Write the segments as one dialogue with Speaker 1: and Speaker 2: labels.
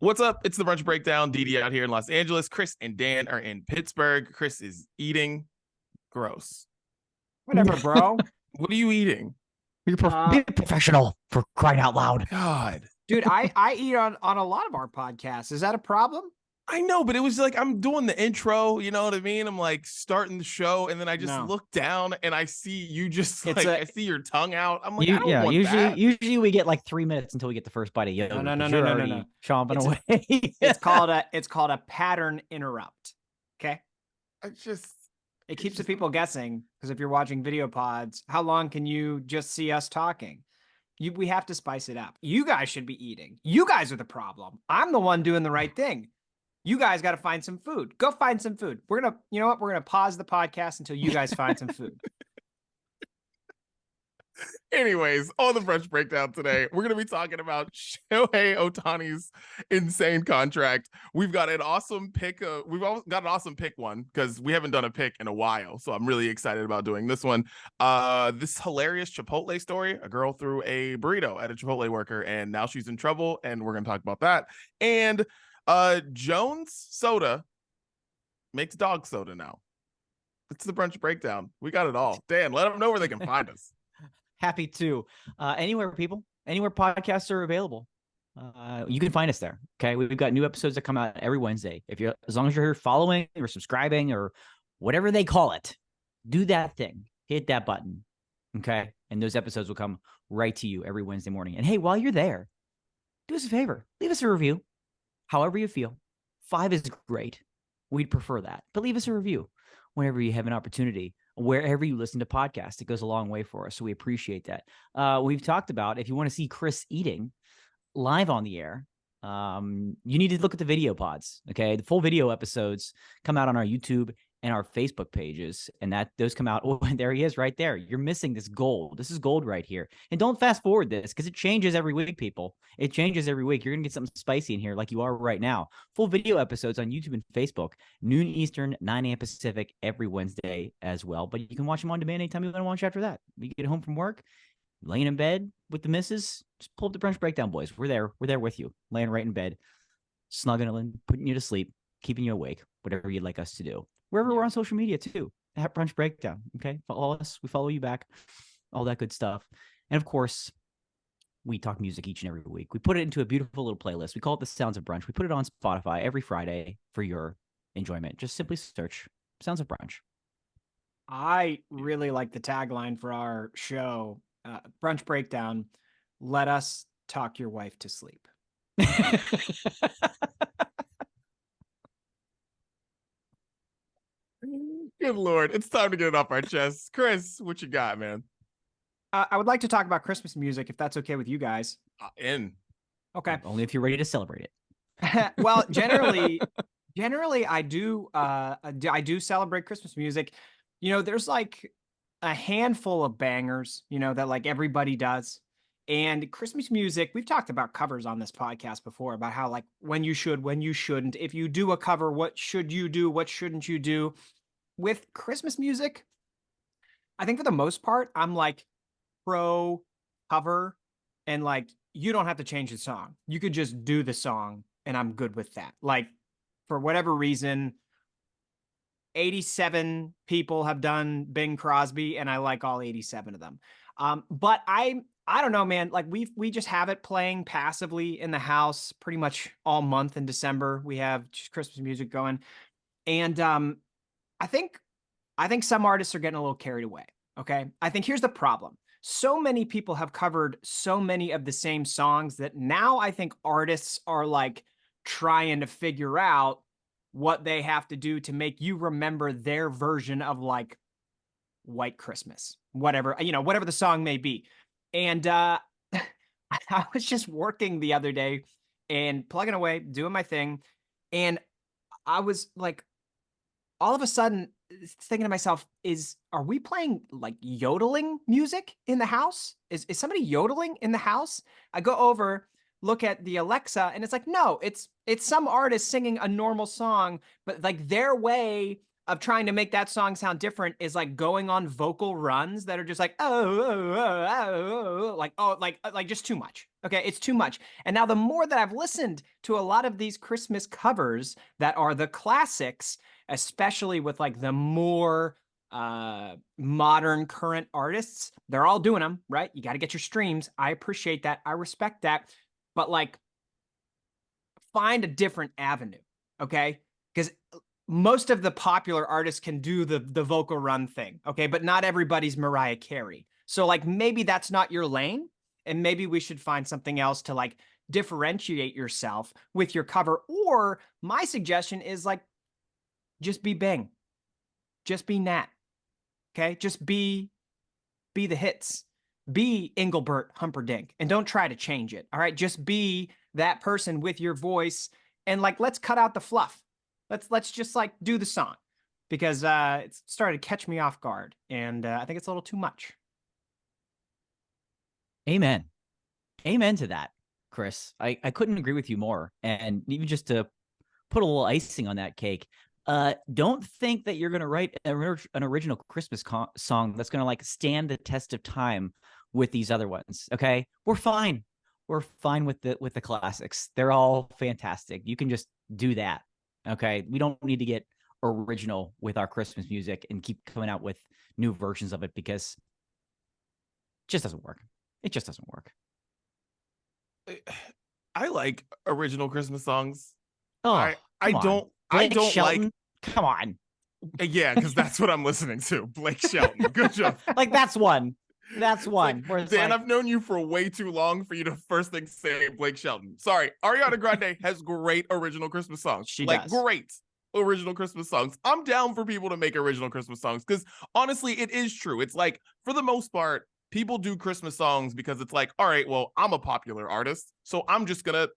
Speaker 1: What's up? It's the Brunch Breakdown. Didi out here in Los Angeles. Chris and Dan are in Pittsburgh. Chris is eating. Gross.
Speaker 2: Whatever, bro.
Speaker 1: What are you eating?
Speaker 3: Be a professional, for crying out loud.
Speaker 1: God.
Speaker 2: Dude, I eat on a lot of our podcasts. Is that a problem?
Speaker 1: I know, but it was like I'm doing the intro, you know what I mean? I'm like starting the show, and then I just look down and I see you just I see your tongue out. I'm like, I don't want that.
Speaker 3: Usually we get like 3 minutes until we get the first bite of yogurt.
Speaker 2: No.
Speaker 3: Chomping away.
Speaker 2: It's called a pattern interrupt. Okay. It keeps the people guessing, because if you're watching video pods, how long can you just see us talking? We have to spice it up. You guys should be eating. You guys are the problem. I'm the one doing the right thing. You guys got to find some food. Go find some food. We're going to, you know what? We're going to pause the podcast until you guys find some food.
Speaker 1: Anyways, on the Brunch Breakdown today, we're going to be talking about Shohei Ohtani's insane contract. We've got an awesome pick. We've got an awesome pick one because we haven't done a pick in a while. So I'm really excited about doing this one. This hilarious Chipotle story. A girl threw a burrito at a Chipotle worker and now she's in trouble. And we're going to talk about that. And Jones Soda makes dog soda now. It's the Brunch Breakdown. We got it all. Dan, let them know where they can find us.
Speaker 3: Happy to. Anywhere podcasts are available. You can find us there. Okay. We've got new episodes that come out every Wednesday. As long as you're here following or subscribing or whatever they call it, do that thing. Hit that button. Okay. And those episodes will come right to you every Wednesday morning. And hey, while you're there, do us a favor. Leave us a review. However you feel. 5 is great. We'd prefer that. But leave us a review whenever you have an opportunity. Wherever you listen to podcasts, it goes a long way for us. So we appreciate that. We've talked about, if you want to see Chris eating live on the air, you need to look at the video pods. Okay. The full video episodes come out on our YouTube and our Facebook pages. And those come out. Oh, and there he is right there. You're missing this gold. This is gold right here. And don't fast forward this because it changes every week, people. It changes every week. You're going to get something spicy in here like you are right now. Full video episodes on YouTube and Facebook, noon Eastern, 9 a.m. Pacific, every Wednesday as well. But you can watch them on demand anytime you want to watch after that. You get home from work, laying in bed with the missus, just pull up the Brunch Breakdown, boys. We're there. We're there with you, laying right in bed, snuggling, putting you to sleep, keeping you awake, whatever you'd like us to do. Wherever we're on social media too, at Brunch Breakdown. Okay. Follow us. We follow you back. All that good stuff. And of course, we talk music each and every week. We put it into a beautiful little playlist. We call it the Sounds of Brunch. We put it on Spotify every Friday for your enjoyment. Just simply search Sounds of Brunch.
Speaker 2: I really like the tagline for our show, Brunch Breakdown. Let us talk your wife to sleep.
Speaker 1: Good Lord. It's time to get it off our chests. Chris, what you got, man?
Speaker 2: I would like to talk about Christmas music, if that's okay with you guys. Okay.
Speaker 3: Only if you're ready to celebrate it.
Speaker 2: Well, generally I do celebrate Christmas music. You know, there's like a handful of bangers, you know, that like everybody does. And Christmas music, we've talked about covers on this podcast before, about how like when you should, when you shouldn't. If you do a cover, what should you do? What shouldn't you do? With Christmas music, I think for the most part, I'm like pro cover, and like you don't have to change the song. You could just do the song and I'm good with that. Like for whatever reason, 87 people have done Bing Crosby and I like all 87 of them. But I don't know, man, like we just have it playing passively in the house pretty much all month in December. We have just Christmas music going. And I think some artists are getting a little carried away. Okay. I think here's the problem. So many people have covered so many of the same songs that now I think artists are like trying to figure out what they have to do to make you remember their version of like White Christmas, whatever, you know, whatever the song may be. And I was just working the other day and plugging away, doing my thing. And I was like, all of a sudden thinking to myself, are we playing like yodeling music in the house? Is somebody yodeling in the house? I go over, look at the Alexa, and it's like, no, it's some artist singing a normal song, but like their way of trying to make that song sound different is like going on vocal runs that are just like, like just too much. Okay, it's too much. And now the more that I've listened to a lot of these Christmas covers that are the classics, especially with like the more modern current artists, they're all doing them, right? You got to get your streams. I appreciate that. I respect that. But like, find a different avenue, okay? Because most of the popular artists can do the vocal run thing, okay? But not everybody's Mariah Carey. So like, maybe that's not your lane, and maybe we should find something else to like differentiate yourself with your cover. Or my suggestion is like, just be Bing, just be Nat, okay? Just be the hits, be Engelbert Humperdinck, and don't try to change it, all right? Just be that person with your voice, and like, let's cut out the fluff. Let's just like do the song, because it started to catch me off guard, and I think it's a little too much.
Speaker 3: Amen. Amen to that, Chris. I couldn't agree with you more. And even just to put a little icing on that cake, don't think that you're going to write an original Christmas song that's going to like stand the test of time with these other ones. Okay, we're fine. We're fine with the classics. They're all fantastic. You can just do that. Okay, we don't need to get original with our Christmas music and keep coming out with new versions of it, because it just doesn't work. It just doesn't work.
Speaker 1: I like original Christmas songs.
Speaker 3: Oh,
Speaker 1: I don't Shelton?
Speaker 3: Like. Come on.
Speaker 1: Yeah, because that's what I'm listening to. Blake Shelton. Good job.
Speaker 3: Like, that's one. That's one.
Speaker 1: Like, Dan, I've known you for way too long for you to first thing say Blake Shelton. Sorry, Ariana Grande has great original Christmas songs.
Speaker 2: She does.
Speaker 1: Great original Christmas songs. I'm down for people to make original Christmas songs, because honestly, it is true. It's like, for the most part, people do Christmas songs because it's like, all right, well, I'm a popular artist, so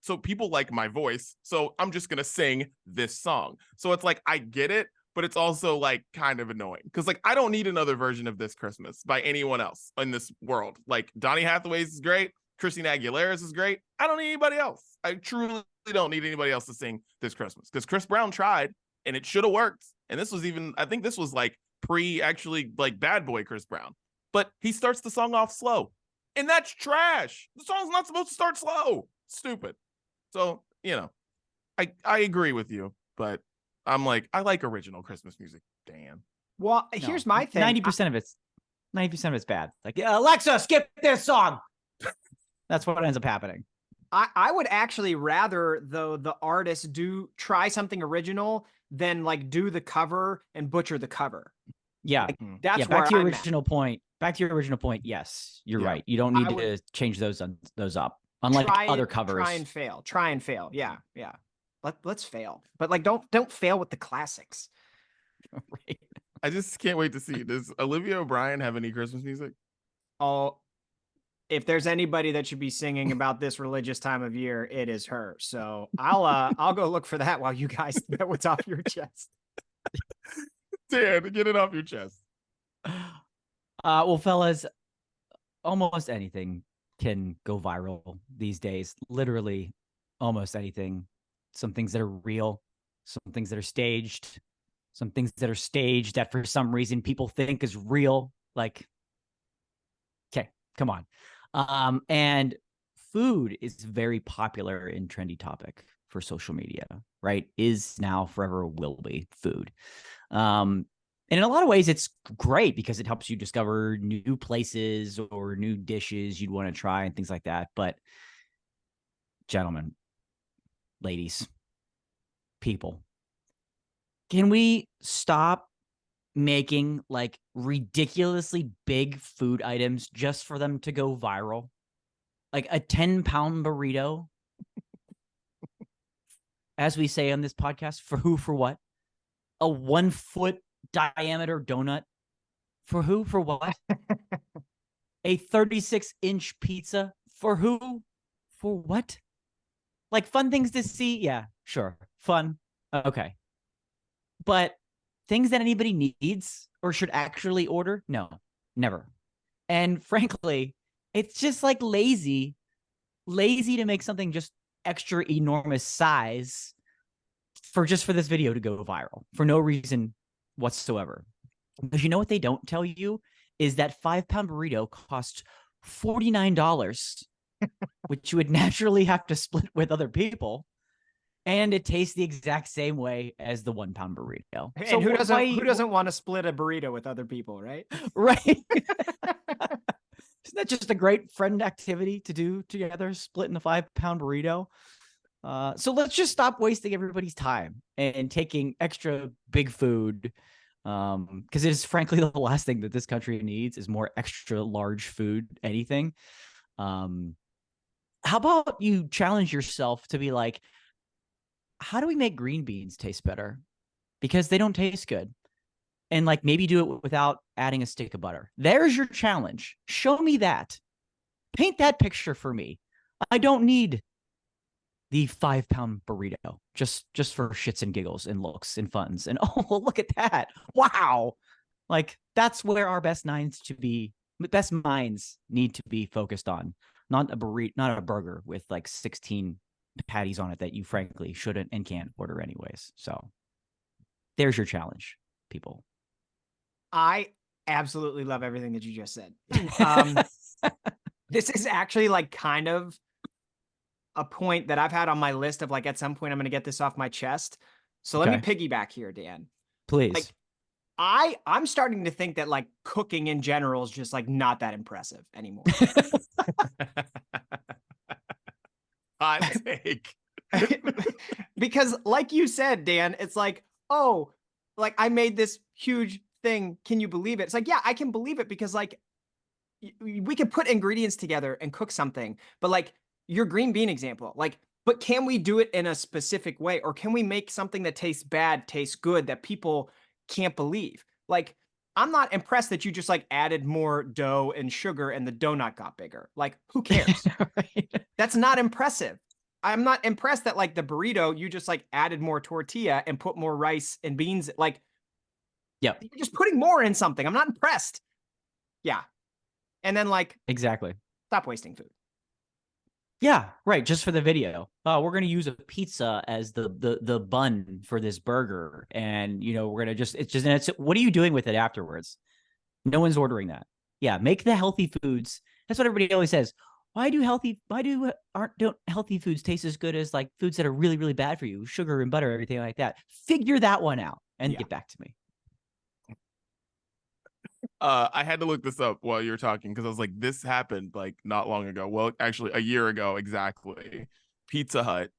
Speaker 1: so people like my voice, so I'm just gonna sing this song. So it's like, I get it, but it's also like kind of annoying, because like, I don't need another version of This Christmas by anyone else in this world. Like, Donny Hathaway's is great, Christina Aguilera's is great. I don't need anybody else. I truly don't need anybody else to sing This Christmas, because Chris Brown tried and it should have worked. And this was even, I think this was like actually like Bad Boy Chris Brown. But he starts the song off slow, and that's trash. The song's not supposed to start slow. Stupid. So, I agree with you, but I'm like, I like original Christmas music, Dan.
Speaker 2: Well, here's my thing.
Speaker 3: 90% of it's bad. Like, Alexa, skip this song. That's what ends up happening.
Speaker 2: I would actually rather, though, the artist try something original than like do the cover and butcher the cover.
Speaker 3: Yeah,
Speaker 2: like, that's
Speaker 3: back to your original point. Back to your original point. Yes, you're right. You don't need to change those up. Unlike other covers.
Speaker 2: Try and fail. Yeah. Let's fail. But like, don't fail with the classics.
Speaker 3: Right.
Speaker 1: I just can't wait to see. Does Olivia O'Brien have any Christmas music?
Speaker 2: Oh, if there's anybody that should be singing about this religious time of year, it is her. So I'll go look for that while you guys get what's off your chest.
Speaker 1: Dan, get it off your chest.
Speaker 3: Well, fellas, almost anything can go viral these days. Literally almost anything. Some things that are real, some things that are staged, some things that are staged that for some reason people think is real. Like, okay, come on. And food is very popular and trendy topic for social media, right? Is now, forever will be food. And in a lot of ways, it's great because it helps you discover new places or new dishes you'd want to try and things like that. But gentlemen, ladies, people, can we stop making like ridiculously big food items just for them to go viral? Like a 10-pound burrito, as we say on this podcast, for who, for what? A 1-foot diameter donut, for who, for what? A 36-inch pizza, for who, for what? Like, fun things to see, yeah, sure, fun, okay. But things that anybody needs or should actually order, no, never. And frankly, it's just like lazy to make something just extra enormous size for this video to go viral for no reason whatsoever. Because you know what they don't tell you is that 5-pound burrito costs $49, which you would naturally have to split with other people. And it tastes the exact same way as the 1-pound burrito.
Speaker 2: And
Speaker 3: So
Speaker 2: who
Speaker 3: why
Speaker 2: doesn't want to split a burrito with other people, right?
Speaker 3: right? Isn't that just a great friend activity to do together, splitting a 5-pound burrito? So let's just stop wasting everybody's time and taking extra big food. Because it is frankly the last thing that this country needs is more extra large food, anything. How about you challenge yourself to be like, how do we make green beans taste better? Because they don't taste good. And like maybe do it without adding a stick of butter. There's your challenge. Show me that. Paint that picture for me. I don't need the 5-pound burrito just for shits and giggles and looks and funs. And oh, look at that. Wow. Like that's where our best minds need to be focused on. Not a burrito, not a burger with like 16 patties on it that you frankly shouldn't and can't order anyways. So there's your challenge, people.
Speaker 2: I absolutely love everything that you just said. This is actually like kind of a point that I've had on my list of like, at some point I'm going to get this off my chest. So let me piggyback here, Dan.
Speaker 3: Please.
Speaker 2: Like, I'm starting to think that like cooking in general is just like not that impressive anymore.
Speaker 1: Hot take.
Speaker 2: Because like you said, Dan, it's like, oh, like I made this huge thing. Can you believe it? It's like, yeah, I can believe it because like we can put ingredients together and cook something, but like your green bean example, like, but can we do it in a specific way? Or can we make something that tastes bad, taste good, that people can't believe? Like, I'm not impressed that you just like added more dough and sugar and the donut got bigger. Like, who cares?
Speaker 3: Right.
Speaker 2: That's not impressive. I'm not impressed that like the burrito, you just like added more tortilla and put more rice and beans. Like,
Speaker 3: yep.
Speaker 2: You're just putting more in something. I'm not impressed. Yeah. And then like,
Speaker 3: exactly.
Speaker 2: Stop wasting food.
Speaker 3: Yeah, right. Just for the video. We're going to use a pizza as the bun for this burger. And, you know, we're going to it's what are you doing with it afterwards? No one's ordering that. Yeah. Make the healthy foods. That's what everybody always says. Don't healthy foods taste as good as like foods that are really, really bad for you? Sugar and butter, everything like that. Figure that one out and get back to me.
Speaker 1: I had to look this up while you were talking because I was like, this happened like not long ago. Well, actually, a year ago exactly. Pizza Hut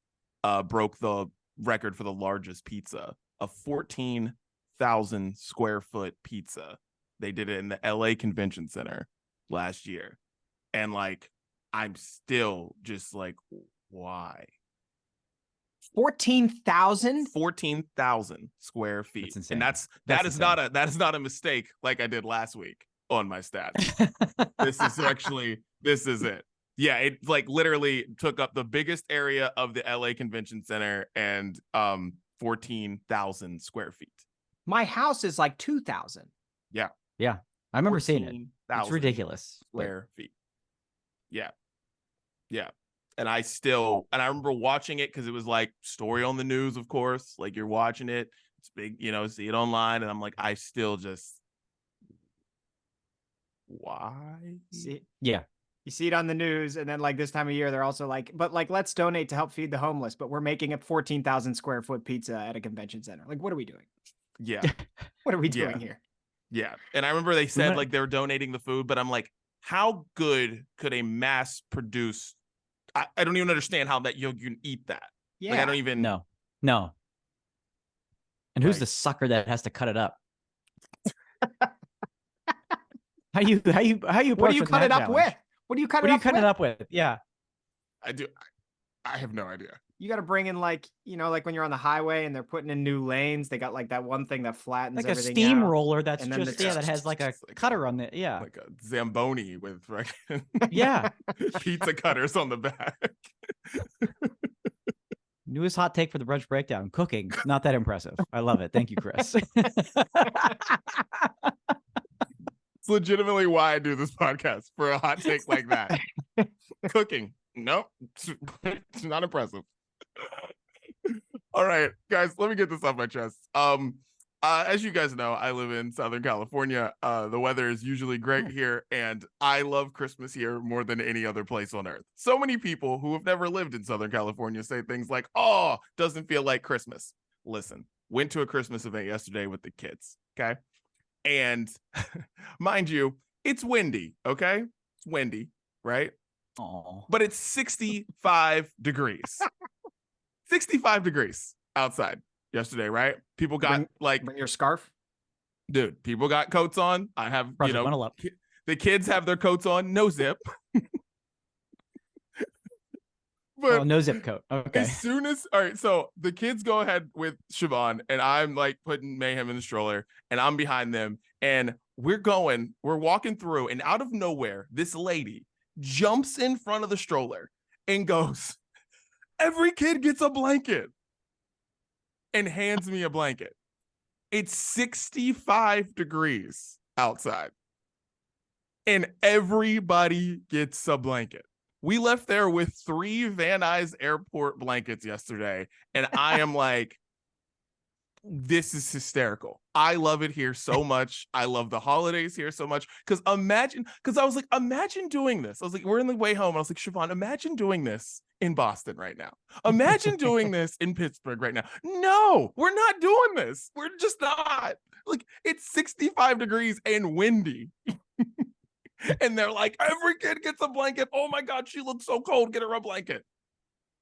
Speaker 1: broke the record for the largest pizza, a 14,000 square foot pizza. They did it in the LA Convention Center last year. And like, I'm still just like, why?
Speaker 2: 14,000?
Speaker 1: 14,000 square feet.
Speaker 3: That's insane.
Speaker 1: And that is not a mistake like I did last week on my stats. This is it. Yeah, it like literally took up the biggest area of the LA Convention Center and 14,000 square feet.
Speaker 2: My house is like 2,000.
Speaker 1: Yeah.
Speaker 3: Yeah. I remember seeing it. It's ridiculous.
Speaker 1: Square feet. Yeah. Yeah. And I remember watching it because it was like story on the news, of course. Like you're watching it, it's big, you know, see it online. And I'm like, I still just, why?
Speaker 2: Yeah. You see it on the news. And then like this time of year, they're also like, but like, let's donate to help feed the homeless. But we're making a 14,000 square foot pizza at a convention center. Like, what are we doing?
Speaker 1: Yeah.
Speaker 2: What are we doing here?
Speaker 1: Yeah. And I remember they said like they were donating the food, but I'm like, how good could a mass produce? I don't even understand how that you can eat that.
Speaker 2: Yeah.
Speaker 1: Like, I don't even
Speaker 3: No. And who's the sucker that has to cut it up? How you
Speaker 2: what do you cut it up with? What do you cut it up with?
Speaker 3: Yeah.
Speaker 1: I have no idea.
Speaker 2: You got to bring in like, you know, like when you're on the highway and they're putting in new lanes, they got like that one thing that flattens
Speaker 3: like
Speaker 2: everything
Speaker 3: a steamroller that's just
Speaker 2: that
Speaker 3: has like a cutter on it. Yeah.
Speaker 1: Like a Zamboni with
Speaker 3: yeah.
Speaker 1: pizza cutters on the back.
Speaker 3: Newest hot take for the brunch breakdown. Cooking, not that impressive. I love it. Thank you, Chris.
Speaker 1: It's legitimately why I do this podcast, for a hot take like that. Cooking, nope. It's not impressive. All right, guys, let me get this off my chest. As you guys know, I live in Southern California. The weather is usually great here, and I love Christmas here more than any other place on earth. So many people who have never lived in Southern California say things like, "Oh, doesn't feel like Christmas." Listen, went to a Christmas event yesterday with the kids, okay? And mind you, it's windy, okay? It's windy, right?
Speaker 3: Oh,
Speaker 1: But it's 65 degrees. 65 degrees outside yesterday, right? People got
Speaker 2: Bring your scarf.
Speaker 1: dude, people got coats on. I have,
Speaker 3: Project Bundle Up.
Speaker 1: the kids have their coats on, no zip. But
Speaker 3: Oh, no zip coat. Okay.
Speaker 1: as soon as, all right, so the kids go ahead with Siobhan, and I'm like putting Mayhem in the stroller, and I'm behind them, and we're walking through, and out of nowhere, this lady jumps in front of the stroller and goes, "Every kid gets a blanket," and hands me a blanket. It's 65 degrees outside, and everybody gets a blanket. We left there with 3 Van Nuys airport blankets yesterday, and I am like, this is hysterical. I love it here so much. I love the holidays here so much. Because I was like, imagine doing this. I was like, we're in the way home. And I was like, Siobhan, imagine doing this in Boston right now. Imagine doing this in Pittsburgh right now. No, we're not doing this. We're just not. Like, it's 65 degrees and windy. And they're like, every kid gets a blanket. Oh my God, she looks so cold. Get her a blanket.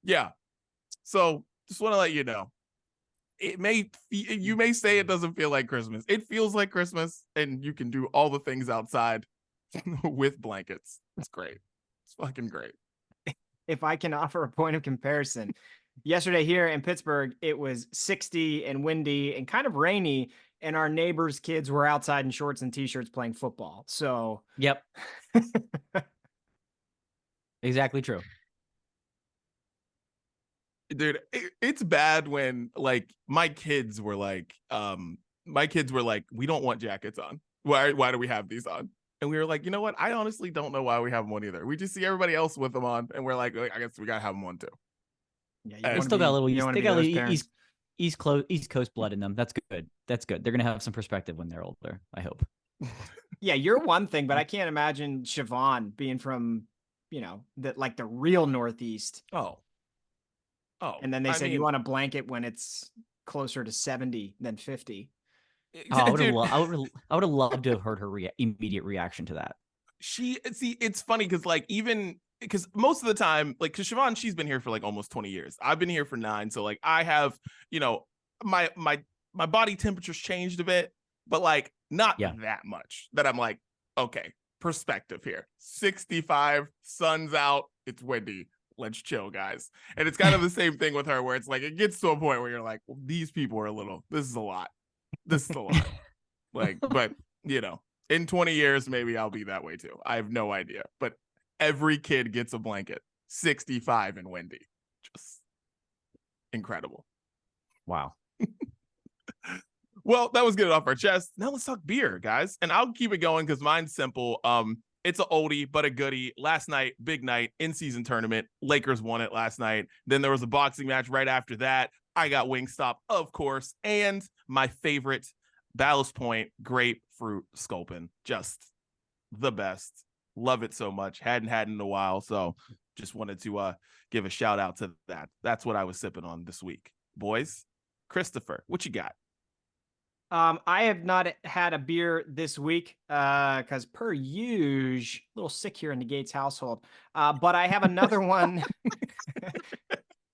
Speaker 1: Yeah. So just want to let you know. You may say it doesn't feel like Christmas. It feels like Christmas, and you can do all the things outside with blankets. It's great. It's fucking great.
Speaker 2: If I can offer a point of comparison, yesterday here in Pittsburgh, it was 60 and windy and kind of rainy, and our neighbors' kids were outside in shorts and t-shirts playing football. So,
Speaker 3: Yep. Exactly true.
Speaker 1: Dude, it's bad when like my kids were like, we don't want jackets on. Why do we have these on? And we were like, you know what? I honestly don't know why we have them on either. We just see everybody else with them on, and we're like I guess we gotta have them on too.
Speaker 2: yeah,
Speaker 3: They still got a little East Coast blood in them. That's good. That's good. They're gonna have some perspective when they're older, I hope.
Speaker 2: Yeah, you're one thing, but I can't imagine Siobhan being from, the real Northeast.
Speaker 1: Oh.
Speaker 2: And then they said you want a blanket when it's closer to 70 than 50.
Speaker 3: Oh, I would have loved to have heard her immediate reaction to that.
Speaker 1: It's funny because most of the time, like, because Siobhan, she's been here for like almost 20 years. I've been here for 9. So like I have, my body temperature's changed a bit, but like not that much that I'm like, okay, perspective here. 65, sun's out, it's windy. Let's chill, guys. And it's kind of the same thing with her, where it's like it gets to a point where you're like, well, these people are this is a lot. Like, but in 20 years, maybe I'll be that way too. I have no idea. But every kid gets a blanket, 65 and windy. Just incredible.
Speaker 3: Wow.
Speaker 1: Well, that was getting off our chest. Now let's talk beer, guys. And I'll keep it going because mine's simple. It's an oldie, but a goodie. Last night, big night, in-season tournament. Lakers won it last night. Then there was a boxing match right after that. I got Wingstop, of course. And my favorite, Ballast Point grapefruit sculpin. Just the best. Love it so much. Hadn't had it in a while. So just wanted to give a shout out to that. That's what I was sipping on this week. Boys, Christopher, what you got?
Speaker 2: I have not had a beer this week because per usual, a little sick here in the Gates household. But I have another one.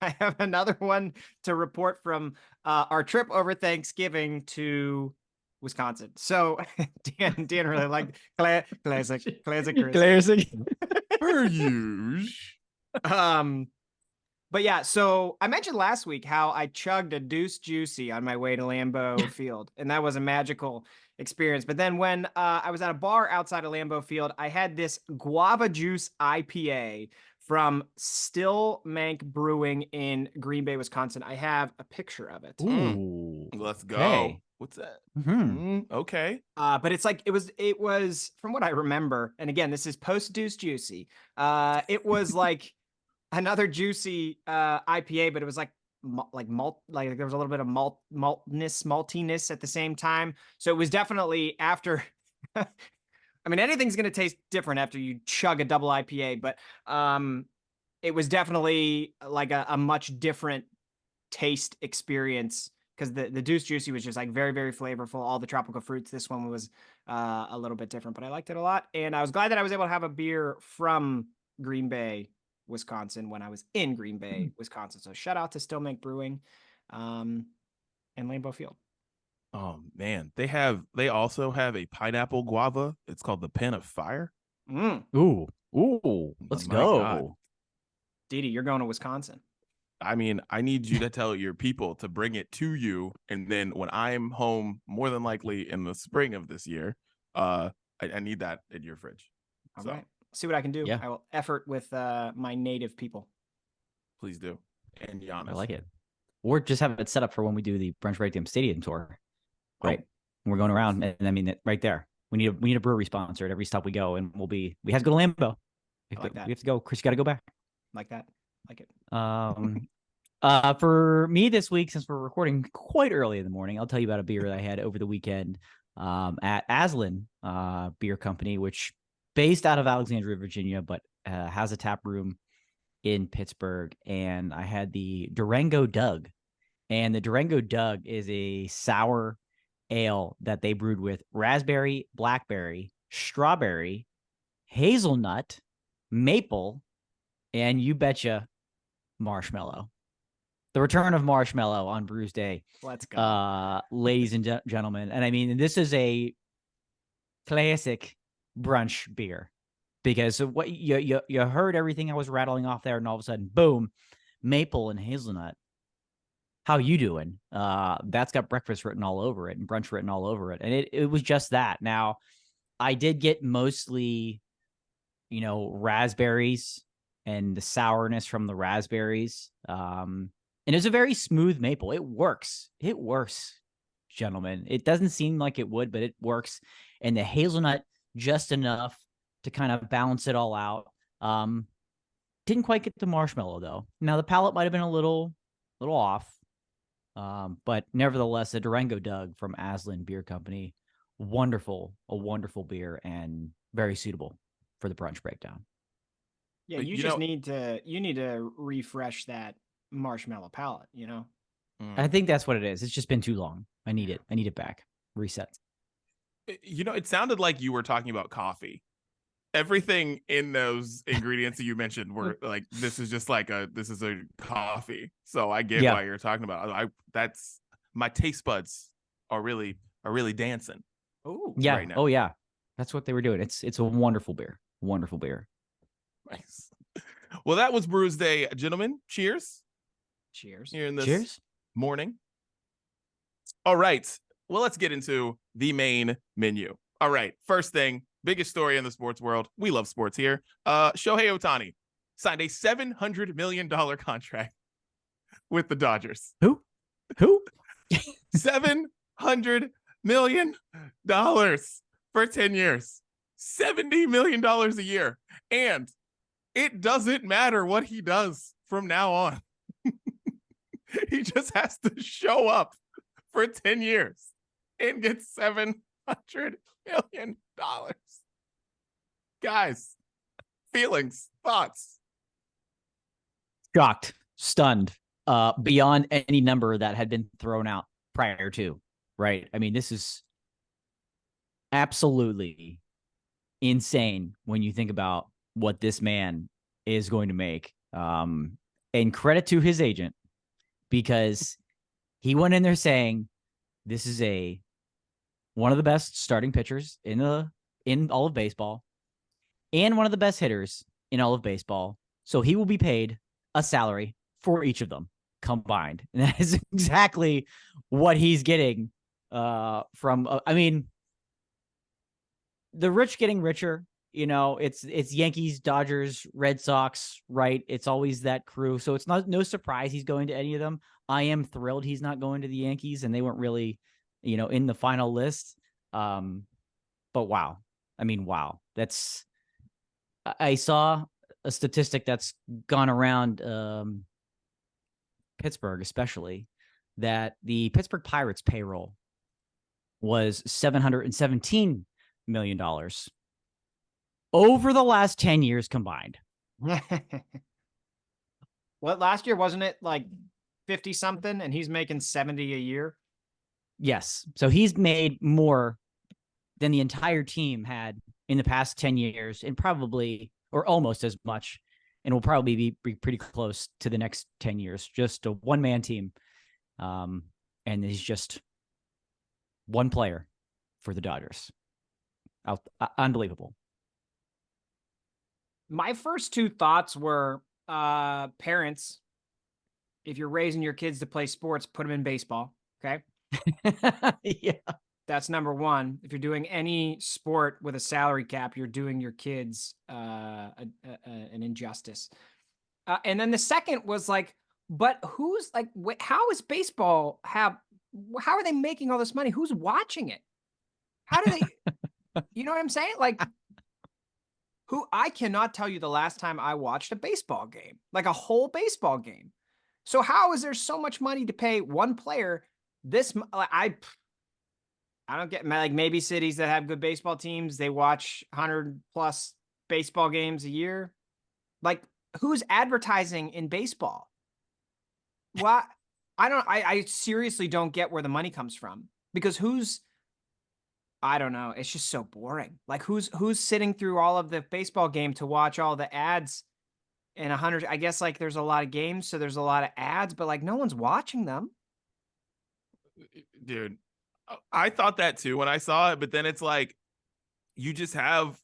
Speaker 2: I have another one to report from our trip over Thanksgiving to Wisconsin. So Dan really liked classic Chris.
Speaker 1: Per usual.
Speaker 2: But yeah, so I mentioned last week how I chugged a Deuce Juicy on my way to Lambeau Field, and that was a magical experience. But then when I was at a bar outside of Lambeau Field, I had this guava juice IPA from Still Mank Brewing in Green Bay, Wisconsin. I have a picture of it.
Speaker 3: Ooh,
Speaker 1: let's go.
Speaker 3: Okay.
Speaker 1: What's that?
Speaker 3: Mm-hmm.
Speaker 1: Okay.
Speaker 2: But it's like it was from what I remember, and again, this is post Deuce Juicy. It was like another juicy IPA, but it was like like there was a little bit of maltiness at the same time. So it was definitely after. I mean, anything's going to taste different after you chug a double IPA, but it was definitely like a much different taste experience because the Deuce Juicy was just like very, very flavorful. All the tropical fruits. This one was a little bit different, but I liked it a lot. And I was glad that I was able to have a beer from Green Bay, Wisconsin when I was in Green Bay, Wisconsin. So shout out to Still Make Brewing and Lambeau Field.
Speaker 1: Oh man, they also have a pineapple guava. It's called the Pen of Fire.
Speaker 3: Ooh, let's
Speaker 1: My
Speaker 3: go.
Speaker 1: God.
Speaker 2: Didi, you're going to Wisconsin.
Speaker 1: I mean, I need you to tell your people to bring it to you, and then when I'm home, more than likely in the spring of this year, I need that in your fridge.
Speaker 2: All right. See what I can do.
Speaker 3: Yeah.
Speaker 2: I will effort with my native people.
Speaker 1: Please do. And Giannis.
Speaker 3: I like it. Or just have it set up for when we do the Brunch Breakdown Stadium tour. Right. We're going around, and I mean, right there. We need a brewery sponsor at every stop we go, and we have to go to Lambeau. We have to go. Chris, you got to go back.
Speaker 2: Like that. Like it.
Speaker 3: For me this week, since we're recording quite early in the morning, I'll tell you about a beer that I had over the weekend at Aslan Beer Company, which based out of Alexandria, Virginia, but has a tap room in Pittsburgh. And I had the Durango Doug, and the Durango Doug is a sour ale that they brewed with raspberry, blackberry, strawberry, hazelnut, maple, and you betcha marshmallow. The return of marshmallow on Brews Day.
Speaker 2: Let's go.
Speaker 3: Ladies and gentlemen. And I mean, this is a classic brunch beer because of what you heard everything I was rattling off there, and all of a sudden, boom, maple and hazelnut. How you doing? That's got breakfast written all over it and brunch written all over it. And it was just that. Now, I did get mostly, raspberries and the sourness from the raspberries. And it's a very smooth maple. It works. It works, gentlemen. It doesn't seem like it would, but it works. And the hazelnut just enough to kind of balance it all out. Didn't quite get the marshmallow though. Now the palate might have been a little off. But nevertheless, the Durango Doug from Aslan Beer Company, a wonderful beer and very suitable for the brunch breakdown.
Speaker 2: Yeah, you need to refresh that marshmallow palate,
Speaker 3: I think that's what it is. It's just been too long. I need it back. Reset.
Speaker 1: It sounded like you were talking about coffee. Everything in those ingredients that you mentioned were like, this is a coffee. So I get why you're talking about. That's my taste buds are really dancing.
Speaker 2: Oh
Speaker 3: yeah.
Speaker 1: Right now.
Speaker 3: Oh yeah. That's what they were doing. It's a wonderful beer. Wonderful beer.
Speaker 1: Nice. Well, that was Brews Day, gentlemen. Cheers.
Speaker 2: Cheers.
Speaker 1: Here in this morning. All right. Well, let's get into the main menu. All right. First thing. Biggest story in the sports world. We love sports here. Shohei Ohtani signed a $700 million contract with the Dodgers.
Speaker 3: Who?
Speaker 1: $700 million for 10 years. $70 million a year. And it doesn't matter what he does from now on. He just has to show up for 10 years and get $700 million. Guys, feelings, thoughts.
Speaker 3: Shocked, stunned, beyond any number that had been thrown out prior to, right? I mean, this is absolutely insane when you think about what this man is going to make. And credit to his agent, because he went in there saying this is one of the best starting pitchers in all of baseball and one of the best hitters in all of baseball. So he will be paid a salary for each of them combined. And that is exactly what he's getting from, the rich getting richer. It's Yankees, Dodgers, Red Sox, right? It's always that crew. So it's no surprise he's going to any of them. I am thrilled he's not going to the Yankees, and they weren't really, in the final list. But wow. Wow. I saw a statistic that's gone around Pittsburgh, especially, that the Pittsburgh Pirates payroll was $717 million over the last 10 years combined.
Speaker 2: What, last year wasn't it like 50 something and he's making 70 a year?
Speaker 3: Yes. So he's made more than the entire team had in the past 10 years, and probably, or almost as much, and will probably be pretty close to the next 10 years. Just a one-man team. And he's just one player for the Dodgers. Unbelievable.
Speaker 2: My first two thoughts were, parents, if you're raising your kids to play sports, put them in baseball. Okay.
Speaker 3: Yeah.
Speaker 2: That's number one. If you're doing any sport with a salary cap, you're doing your kids an injustice. And then the second was like, but who's like, how is baseball how are they making all this money? Who's watching it? How do they, you know what I'm saying? Like, I cannot tell you the last time I watched a baseball game, like a whole baseball game. So how is there so much money to pay one player this? I don't get, like, maybe cities that have good baseball teams, they watch 100+ baseball games a year. Like, who's advertising in baseball? What? I seriously don't get where the money comes from, because I don't know. It's just so boring. Like, who's sitting through all of the baseball game to watch all the ads and 100, I guess, like, there's a lot of games, so there's a lot of ads, but like no one's watching them.
Speaker 1: Dude, I thought that too when I saw it, but then it's like, you just have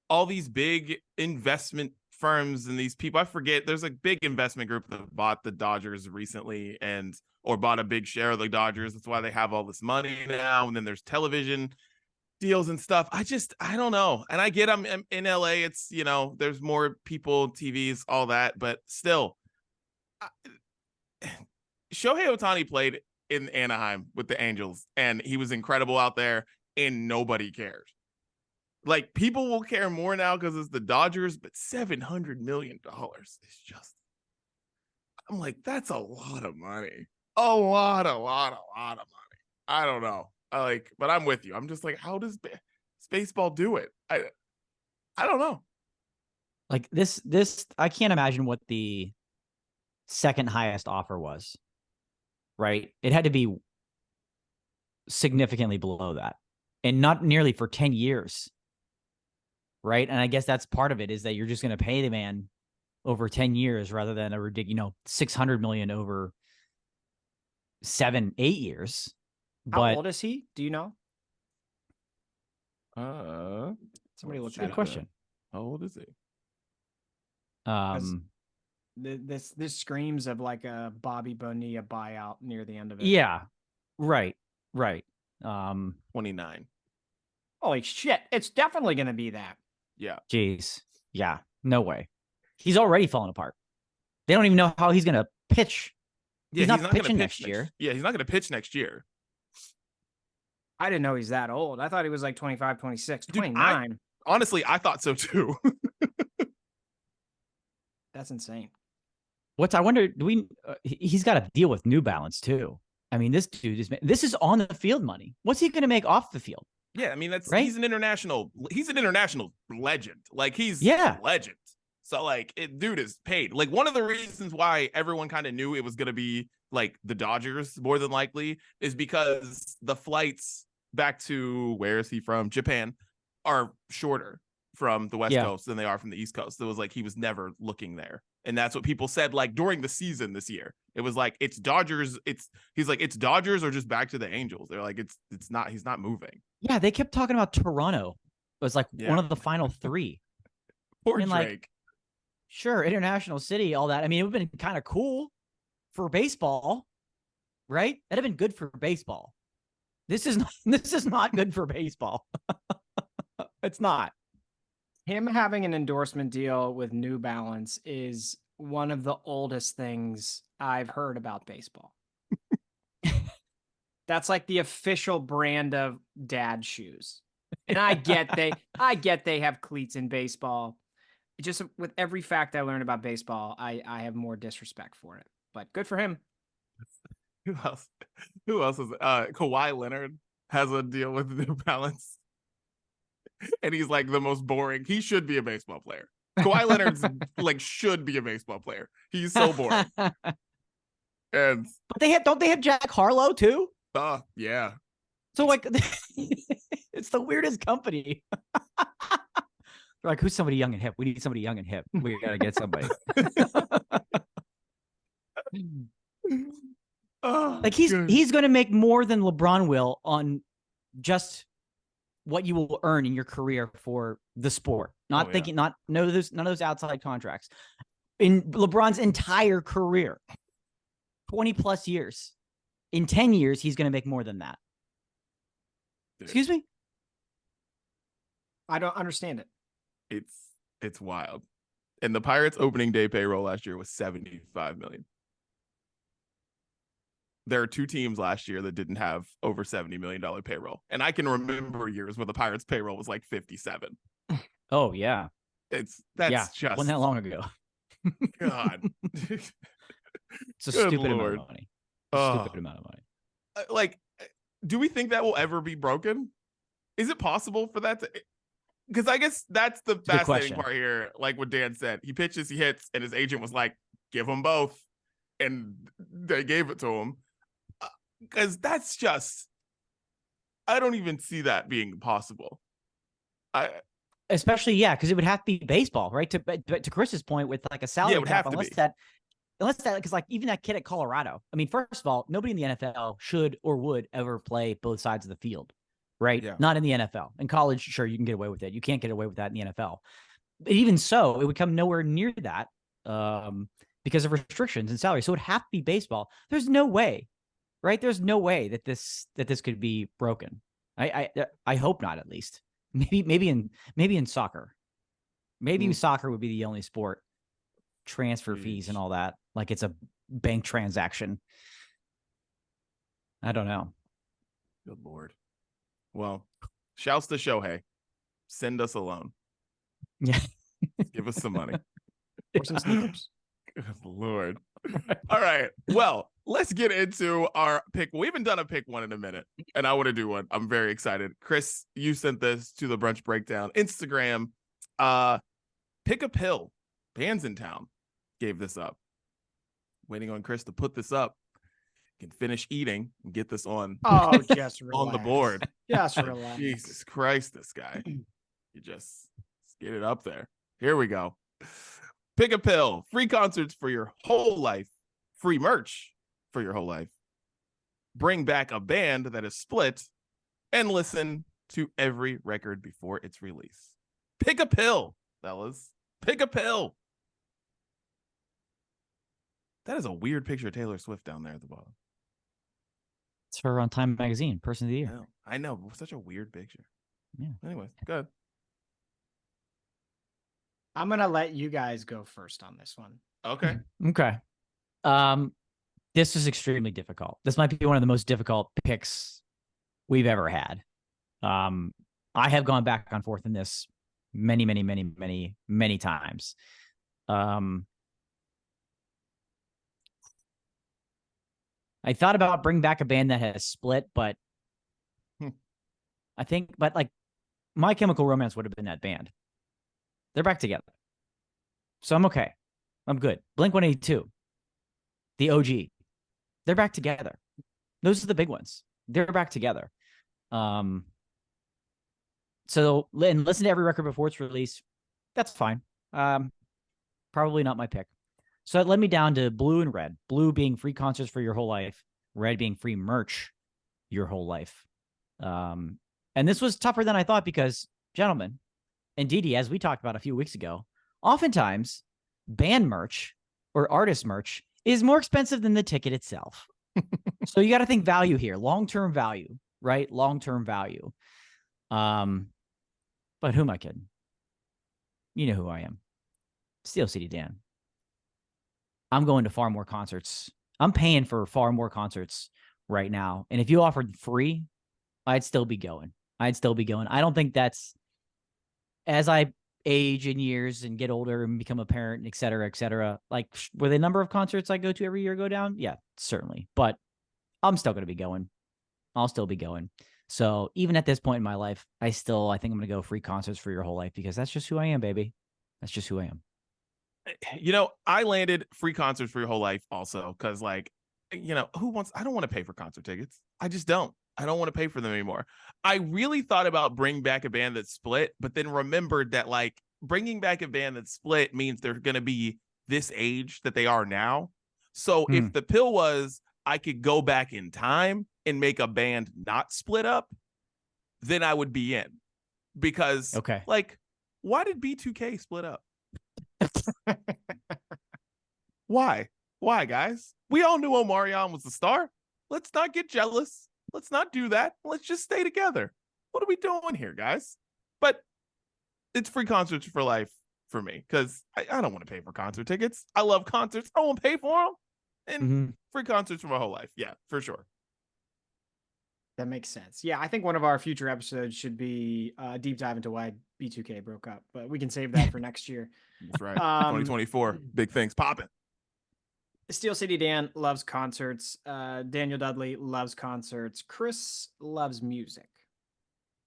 Speaker 1: all these big investment firms and these people. I forget, there's a big investment group that bought the Dodgers recently or bought a big share of the Dodgers. That's why they have all this money now. And then there's television deals and stuff. I don't know. And I get, I'm in LA. It's, there's more people, TVs, all that, but still, Shohei Ohtani played in Anaheim with the Angels, and he was incredible out there, and nobody cares. Like, people will care more now because it's the Dodgers, but $700 million is just, I'm like, that's a lot of money. A lot of money. I don't know. But I'm with you. I'm just like, how does baseball do it? I don't know.
Speaker 3: Like this, I can't imagine what the second highest offer was, right? It had to be significantly below that, and not nearly for 10 years. Right. And I guess that's part of it, is that you're just going to pay the man over 10 years rather than a ridiculous, $600 million over 7-8 years.
Speaker 2: How old is he? Do you know? Somebody look that
Speaker 3: good question.
Speaker 1: How old is he?
Speaker 2: This screams of like a Bobby Bonilla buyout near the end of it.
Speaker 3: Yeah. Right.
Speaker 1: 29.
Speaker 2: Holy shit. It's definitely going to be that.
Speaker 1: Yeah.
Speaker 3: Jeez. Yeah. No way. He's already fallen apart. They don't even know how he's going to pitch.
Speaker 1: Yeah,
Speaker 3: he's not pitching next year.
Speaker 1: Yeah, he's not going to pitch next year.
Speaker 2: I didn't know he's that old. I thought he was like 25, 26,
Speaker 1: Dude,
Speaker 2: 29.
Speaker 1: Honestly, I thought so too.
Speaker 2: That's insane.
Speaker 3: I wonder, he's got to deal with New Balance too. I mean, this dude this is on the field money. What's he going to make off the field?
Speaker 1: Yeah, I mean,
Speaker 3: right?
Speaker 1: He's an international legend. Like, he's
Speaker 3: a
Speaker 1: legend. So, like, dude is paid. Like, one of the reasons why everyone kind of knew it was going to be like the Dodgers more than likely is because the flights back to, where is he from? Japan, are shorter from the West Coast than they are from the East Coast. It was like he was never looking there. And that's what people said, like, during the season this year. It was like, it's Dodgers. He's like, it's Dodgers or just back to the Angels. They're like, it's not, he's not moving.
Speaker 3: Yeah, they kept talking about Toronto. It was like one of the final three.
Speaker 1: Poor Drake.
Speaker 3: Like, sure, international city, all that. I mean, it would have been kind of cool for baseball, right? That'd have been good for baseball. This is not good for baseball. It's not.
Speaker 2: Him having an endorsement deal with New Balance is one of the oldest things I've heard about baseball. That's like the official brand of dad shoes. And I get they have cleats in baseball. Just with every fact I learned about baseball, I have more disrespect for it. But good for him.
Speaker 1: Who else? Who else is Kawhi Leonard has a deal with New Balance, and he's like the most boring. He should be a baseball player. Kawhi Leonard's like should be a baseball player. He's so boring. And
Speaker 3: but don't they have Jack Harlow too?
Speaker 1: Yeah.
Speaker 3: So like, it's the weirdest company. They're like, who's somebody young and hip? We need somebody young and hip. We gotta get somebody. Like he's going to make more than LeBron will on just what you will earn in your career for the sport. None of those outside contracts. In LeBron's entire career, 20 plus years, in 10 years, he's going to make more than that.
Speaker 1: Dude.
Speaker 3: Excuse me?
Speaker 2: I don't understand it.
Speaker 1: It's wild. And the Pirates opening day payroll last year was $75 million. There are two teams last year that didn't have over $70 million payroll. And I can remember years where the Pirates payroll was like 57.
Speaker 3: Oh, yeah.
Speaker 1: Just
Speaker 3: wasn't that long ago.
Speaker 1: God.
Speaker 3: It's a stupid amount of money.
Speaker 1: Stupid
Speaker 3: amount of money.
Speaker 1: Like, do we think that will ever be broken? Is it possible for that to? Because I guess that's the fascinating part here. Like what Dan said, he pitches, he hits, and his agent was like, "Give them both," and they gave it to him. Because that's just, I don't even see that being possible.
Speaker 3: Especially, because it would have to be baseball, right? To Chris's point, with like a salary
Speaker 1: it would
Speaker 3: cap,
Speaker 1: have to be.
Speaker 3: Unless that, because like even that kid at Colorado, I mean, first of all, nobody in the NFL should or would ever play both sides of the field, right?
Speaker 1: Yeah.
Speaker 3: Not in the NFL. In college, sure, you can get away with it. You can't get away with that in the NFL. But even so, it would come nowhere near that because of restrictions and salary. So it would have to be baseball. There's no way, right? There's no way that this could be broken. I hope not, at least. Maybe in soccer. Maybe soccer would be the only sport. Transfer fees and all that. Like it's a bank transaction. I don't know.
Speaker 1: Good Lord. Well, shouts to Shohei. Send us a loan.
Speaker 3: Yeah.
Speaker 1: Give us some money.
Speaker 2: Or some sneakers.
Speaker 1: Good Lord. All right. Well, let's get into our pick. We haven't done a pick one in a minute, and I want to do one. I'm very excited. Chris, you sent this to the Brunch Breakdown Instagram. Pick a pill. Bands in Town gave this up. Waiting on Chris to put this up. Can finish eating and get this on.
Speaker 2: Oh, just relax.
Speaker 1: On the board.
Speaker 2: Just relax.
Speaker 1: Jesus Christ, this guy. You just get it up there. Here we go. Pick a pill. Free concerts for your whole life. Free merch for your whole life. Bring back a band that is split and listen to every record before its release. Pick a pill, fellas. Pick a pill. That is a weird picture of Taylor Swift down there at the bottom.
Speaker 3: It's her on Time Magazine, Person of the Year.
Speaker 1: I know. Such a weird picture.
Speaker 3: Yeah.
Speaker 1: Anyways, good.
Speaker 2: I'm going to let you guys go first on this one.
Speaker 1: Okay.
Speaker 3: Okay. This is extremely difficult. This might be one of the most difficult picks we've ever had. I have gone back and forth in this many times. I thought about bringing back a band that has split, but like My Chemical Romance would have been that band. They're back together. So I'm okay. I'm good. Blink-182, the OG, they're back together. Those are the big ones. They're back together. So and listen to every record before it's released. That's fine. Probably not my pick. So it led me down to Blue and Red. Blue being free concerts for your whole life. Red being free merch your whole life. And this was tougher than I thought because, gentlemen, and Didi, as we talked about a few weeks ago, oftentimes band merch or artist merch is more expensive than the ticket itself. So you got to think value here, long-term value, right? Long-term value. But who am I kidding? You know who I am. Steel City Dan. I'm going to far more concerts. I'm paying for far more concerts right now. And if you offered free, I'd still be going. I don't think that's, as I age in years and get older and become a parent, et cetera, like, will the number of concerts I go to every year go down? Yeah, certainly. But I'm still going to be going. I'll still be going. So even at this point in my life, I think I'm going to go free concerts for your whole life because that's just who I am, baby. That's just who I am.
Speaker 1: You know, I landed free concerts for your whole life also because, like, you know, I don't want to pay for concert tickets. I just don't. I don't want to pay for them anymore. I really thought about bringing back a band that split, but then remembered that, like, bringing back a band that split means they're going to be this age that they are now. So if the pill was I could go back in time and make a band not split up, then I would be in. Because, like, why did B2K split up? Why? Why, guys? We all knew Omarion was the star. Let's not get jealous. Let's not do that. Let's just stay together. What are we doing here, guys? But it's free concerts for life for me because I don't want to pay for concert tickets. I love concerts. I won't pay for them. And free concerts for my whole life. Yeah, for sure.
Speaker 2: That makes sense. Yeah, I think one of our future episodes should be a deep dive into why B2K broke up, but we can save that for next year.
Speaker 1: That's right. 2024. Big things popping.
Speaker 2: Steel City Dan loves concerts. Daniel Dudley loves concerts. Chris loves music.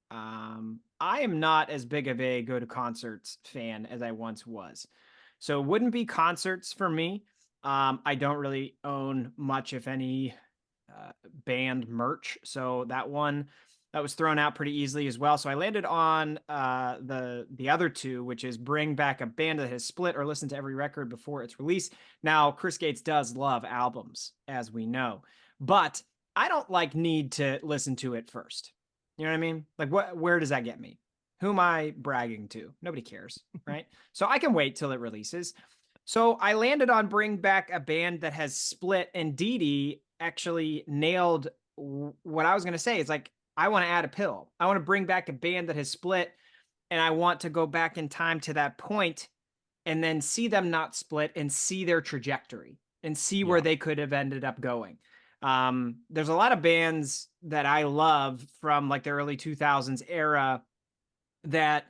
Speaker 2: I am not as big of a go to concerts fan as I once was. So it wouldn't be concerts for me. I don't really own much, if any, band merch. So that was thrown out pretty easily as well. So I landed on the other two, which is bring back a band that has split or listen to every record before its release. Now, Chris Gates does love albums, as we know, but I don't need to listen to it first. You know what I mean? Like, where does that get me? Who am I bragging to? Nobody cares, right? So I can wait till it releases. So I landed on bring back a band that has split, and Didi actually nailed what I was going to say. It's like, I want to add a pill. I want to bring back a band that has split, and I want to go back in time to that point and then see them not split and see their trajectory and see where they could have ended up going. There's a lot of bands that I love from like the early 2000s era that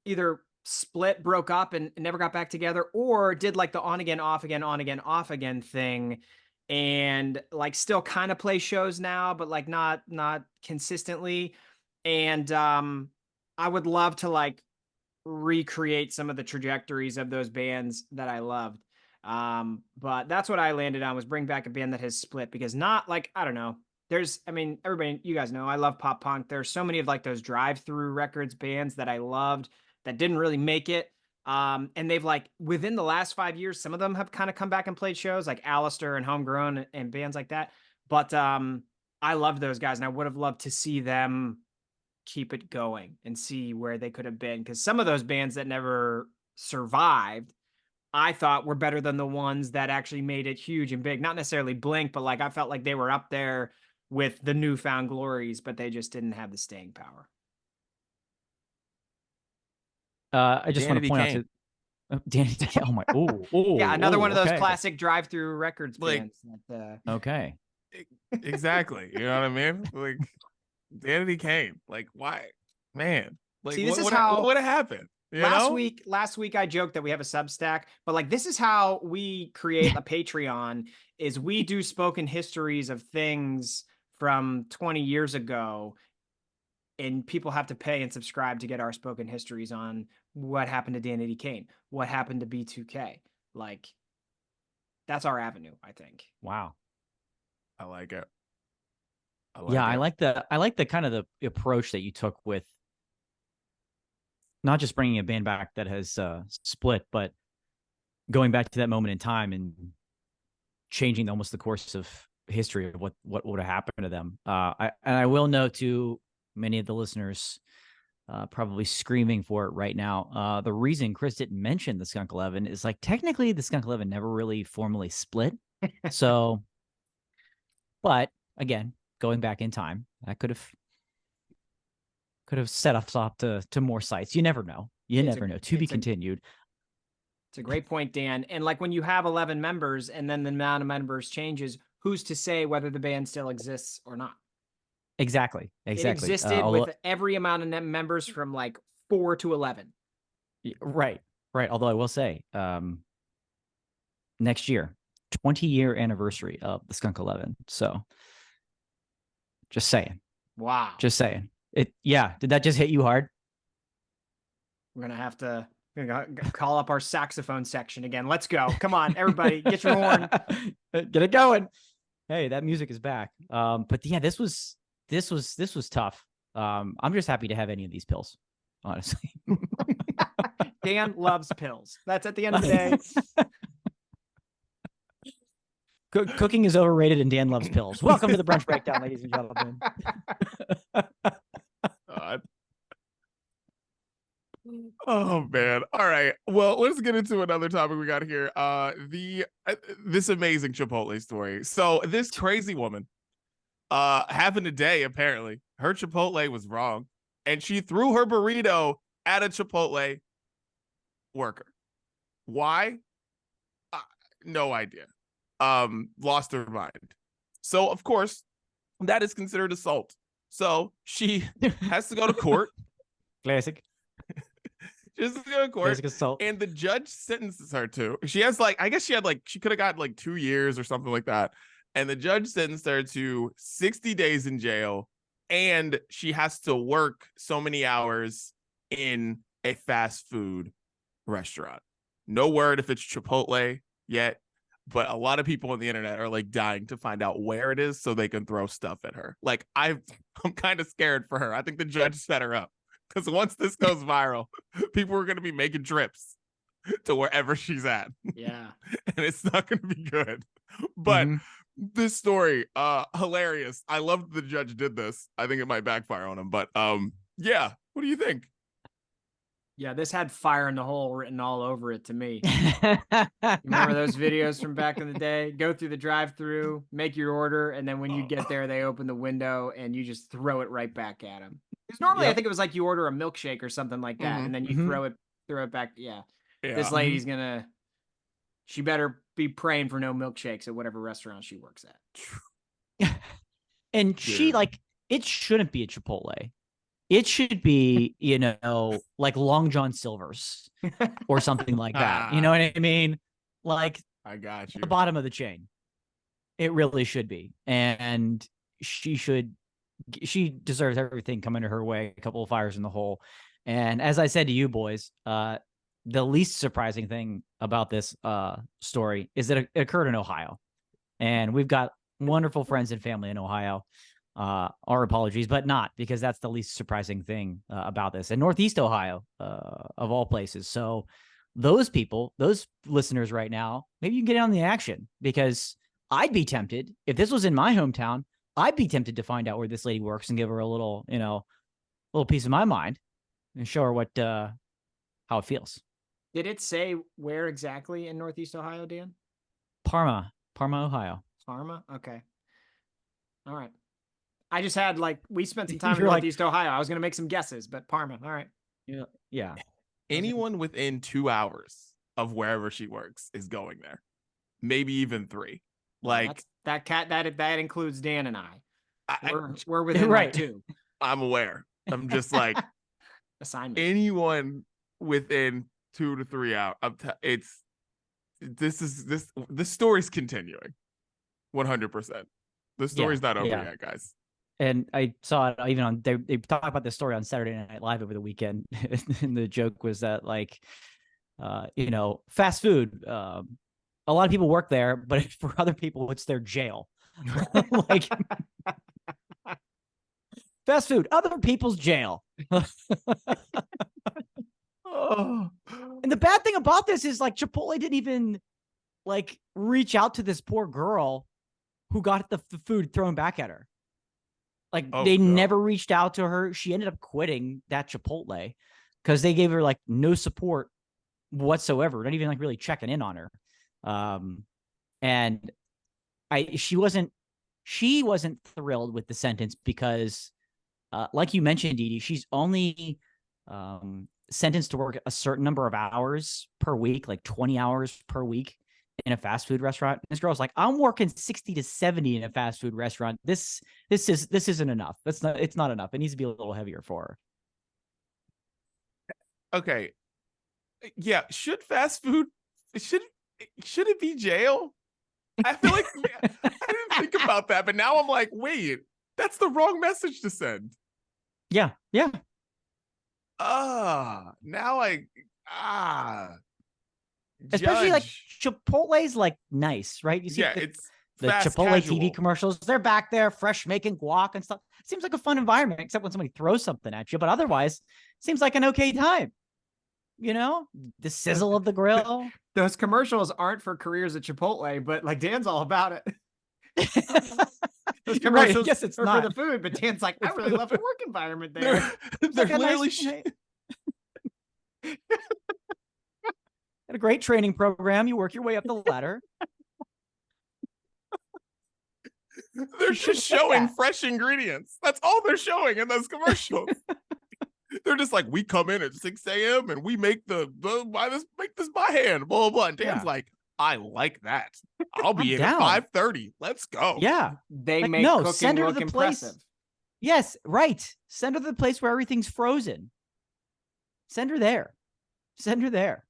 Speaker 2: either split, broke up, and never got back together, or did like the on again, off again, on again, off again thing, and like still kind of play shows now, but like not consistently. And I would love to like recreate some of the trajectories of those bands that I loved. But that's what I landed on, was bring back a band that has split, because not like, I don't know. Everybody, you guys know, I love pop punk. There's so many of like those drive-through records bands that I loved that didn't really make it. And they've like within the last 5 years, some of them have kind of come back and played shows like Alistair and Homegrown and bands like that. But I loved those guys, and I would have loved to see them keep it going and see where they could have been. Because some of those bands that never survived, I thought were better than the ones that actually made it huge and big. Not necessarily Blink, but like I felt like they were up there with the newfound glories, but they just didn't have the staying power.
Speaker 3: I just want to point
Speaker 1: Kane.
Speaker 3: out to Danity. Oh my!
Speaker 2: Yeah, another one of those
Speaker 3: okay.
Speaker 2: classic drive-through records bands.
Speaker 3: Okay.
Speaker 1: Exactly. You know what I mean? Like Danity Kane. Like, why, man? Like,
Speaker 2: see, this is
Speaker 1: what
Speaker 2: how
Speaker 1: would have happened?
Speaker 2: Last week I joked that we have a Substack, but like this is how we create a Patreon: is we do spoken histories of things from 20 years ago, and people have to pay and subscribe to get our spoken histories on what happened to Danity Kane, what happened to B2K. Like, that's our avenue, I think.
Speaker 3: Wow.
Speaker 1: I like it.
Speaker 3: I like the kind of the approach that you took with not just bringing a band back that has split, but going back to that moment in time and changing almost the course of history of what would have happened to them. I will note to many of the listeners probably screaming for it right now. The reason Chris didn't mention the Skunk 11 is like technically the Skunk 11 never really formally split. So, but again, going back in time, that could have set us off to more sites. You never know. You never know. To be continued.
Speaker 2: It's a great point, Dan. And like when you have 11 members and then the amount of members changes, who's to say whether the band still exists or not?
Speaker 3: Exactly.
Speaker 2: It existed with every amount of members from like 4 to 11.
Speaker 3: Right. Although I will say, next year, 20-year anniversary of the Skunk 11. So Just saying.
Speaker 2: Wow.
Speaker 3: Just saying. Yeah. Did that just hit you hard?
Speaker 2: We're gonna call up our saxophone section again. Let's go. Come on, everybody, get your horn.
Speaker 3: Get it going. Hey, that music is back. But yeah, this was tough. I'm just happy to have any of these pills, honestly.
Speaker 2: Dan loves pills. That's at the end of the day.
Speaker 3: Cooking is overrated and Dan loves pills. Welcome to the Brunch Breakdown, ladies and gentlemen.
Speaker 1: Oh man. All right. Well, let's get into another topic we got here. This amazing Chipotle story. So this crazy woman happened today, apparently. Her Chipotle was wrong, and she threw her burrito at a Chipotle worker. Why? No idea. Lost her mind. So of course, that is considered assault. So she has to go to court.
Speaker 3: Classic.
Speaker 1: Just to go to court,
Speaker 3: assault.
Speaker 1: And the judge sentences her to. She has she could have got 2 years or something like that. And the judge sentenced her to 60 days in jail, and she has to work so many hours in a fast food restaurant. No word if it's Chipotle yet, but a lot of people on the internet are dying to find out where it is so they can throw stuff at her. I'm kind of scared for her. I think the judge set her up. Because once this goes viral, people are going to be making trips to wherever she's at.
Speaker 2: Yeah.
Speaker 1: And it's not going to be good. But this story, hilarious. I love that the judge did this. I think it might backfire on him. But yeah, what do you think?
Speaker 2: Yeah, this had fire in the hole written all over it to me. Remember those videos from back in the day? Go through the drive-through, make your order, and then when you get there, they open the window and you just throw it right back at them. Because normally I think it was you order a milkshake or something like that, and then you throw it back. Yeah. This lady's she better be praying for no milkshakes at whatever restaurant she works at.
Speaker 3: And she it shouldn't be a Chipotle. It should be, Long John Silver's or something like that. You know what I mean?
Speaker 1: I got you.
Speaker 3: The bottom of the chain. It really should be. And she deserves everything coming to her way. A couple of fires in the hole. And as I said to you boys, the least surprising thing about this story is that it occurred in Ohio. And we've got wonderful friends and family in Ohio. Our apologies, but not, because that's the least surprising thing about this. And Northeast Ohio, of all places. So those people, those listeners right now, maybe you can get in on the action, because I'd be tempted, if this was in my hometown, I'd be tempted to find out where this lady works and give her a little, little piece of my mind and show her how it feels.
Speaker 2: Did it say where exactly in Northeast Ohio, Dan?
Speaker 3: Parma, Ohio.
Speaker 2: Parma? Okay. All right. I just had we spent some time in Northeast Ohio. I was going to make some guesses, but Parma. All right.
Speaker 3: Yeah.
Speaker 1: Anyone within 2 hours of wherever she works is going there. Maybe even 3.
Speaker 2: That includes Dan and I. We're within
Speaker 3: right.
Speaker 2: 2.
Speaker 1: I'm aware. I'm just
Speaker 2: assignment.
Speaker 1: Anyone within 2 to 3 hours. This story's continuing. 100%. The story's not over yet, guys.
Speaker 3: And I saw it even on, they talked about this story on Saturday Night Live over the weekend. And the joke was that fast food, a lot of people work there, but for other people, it's their jail. Fast food, other people's jail.
Speaker 1: Oh.
Speaker 3: And the bad thing about this is Chipotle didn't even reach out to this poor girl who got the food thrown back at her. They never reached out to her. She ended up quitting that Chipotle because they gave her no support whatsoever, not even really checking in on her. And she wasn't thrilled with the sentence because, like you mentioned, Dee Dee, she's only sentenced to work a certain number of hours per week, 20 hours per week in a fast food restaurant. This girl's I'm working 60 to 70 in a fast food restaurant. This isn't enough. It's not enough. It needs to be a little heavier for
Speaker 1: her. Okay. Yeah. Should fast food, should it be jail? I feel I didn't think about that, but now I'm wait, That's the wrong message to send.
Speaker 3: Yeah.
Speaker 1: Now
Speaker 3: Especially like
Speaker 1: judge.
Speaker 3: Chipotle's like nice, right? You see
Speaker 1: Yeah,
Speaker 3: the
Speaker 1: it's fast
Speaker 3: Chipotle
Speaker 1: casual.
Speaker 3: TV commercials. They're back there, fresh, making guac and stuff. It seems like a fun environment, except when somebody throws something at you. But otherwise, seems like an okay time. You know, the sizzle of the grill.
Speaker 2: Those commercials aren't for careers at Chipotle, but like Dan's all about it. Those
Speaker 3: You're right. I
Speaker 2: commercials
Speaker 3: guess it's
Speaker 2: are
Speaker 3: not
Speaker 2: for the food, but Dan's like, I really love the work environment there.
Speaker 1: They're
Speaker 3: Like a
Speaker 1: literally
Speaker 3: nice- Had a great training program. You work your way up the ladder.
Speaker 1: they're just showing
Speaker 3: that.
Speaker 1: fresh ingredients. That's all they're showing in those commercials. They're just like, we come in at 6 a.m. and we make make this by hand, blah, blah, blah. And Dan's
Speaker 3: Yeah.
Speaker 1: like, I like that. I'll be
Speaker 3: I'm
Speaker 1: in
Speaker 3: down.
Speaker 1: at 5:30. Let's go.
Speaker 3: Yeah.
Speaker 2: They
Speaker 3: Like,
Speaker 2: make
Speaker 3: no,
Speaker 2: cooking
Speaker 3: send her to
Speaker 2: look
Speaker 3: the place.
Speaker 2: impressive.
Speaker 3: Yes, right. Send her to the place where everything's frozen. Send her there. Send her there.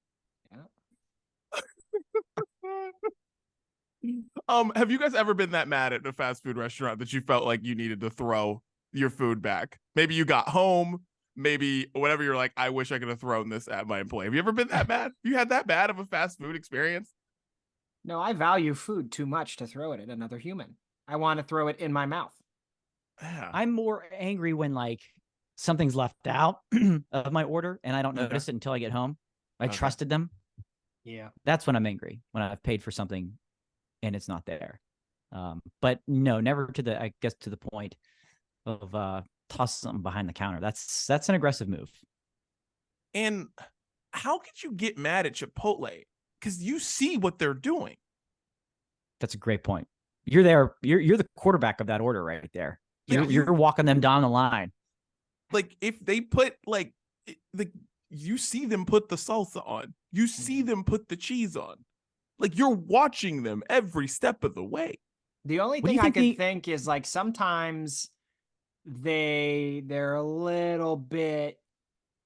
Speaker 1: Have you guys ever been that mad at a fast food restaurant that you felt like you needed to throw your food back? Maybe you got home, maybe whatever, you're like, I wish I could have thrown this at my employee. Have you ever been that mad? You had that bad of a fast food experience?
Speaker 2: No, I value food too much to throw it at another human. I want to throw it in my mouth.
Speaker 1: Yeah.
Speaker 3: I'm more angry when like something's left out of my order and I don't
Speaker 1: Okay.
Speaker 3: notice it until I get home. I
Speaker 1: Okay.
Speaker 3: trusted them.
Speaker 2: Yeah.
Speaker 3: That's when I'm angry, when I've paid for something and it's not there. But no, never to the point of toss something behind the counter. That's an aggressive move.
Speaker 1: And how could you get mad at Chipotle? Because you see what they're doing.
Speaker 3: That's a great point. You're there. You're the quarterback of that order right there.
Speaker 1: Yeah.
Speaker 3: You're walking them down the line.
Speaker 1: Like if they put you see them put the salsa on, you see them put the cheese on, like you're watching them every step of the way.
Speaker 2: The only
Speaker 3: What do you
Speaker 2: thing I
Speaker 3: think
Speaker 2: could think is like sometimes they're a little bit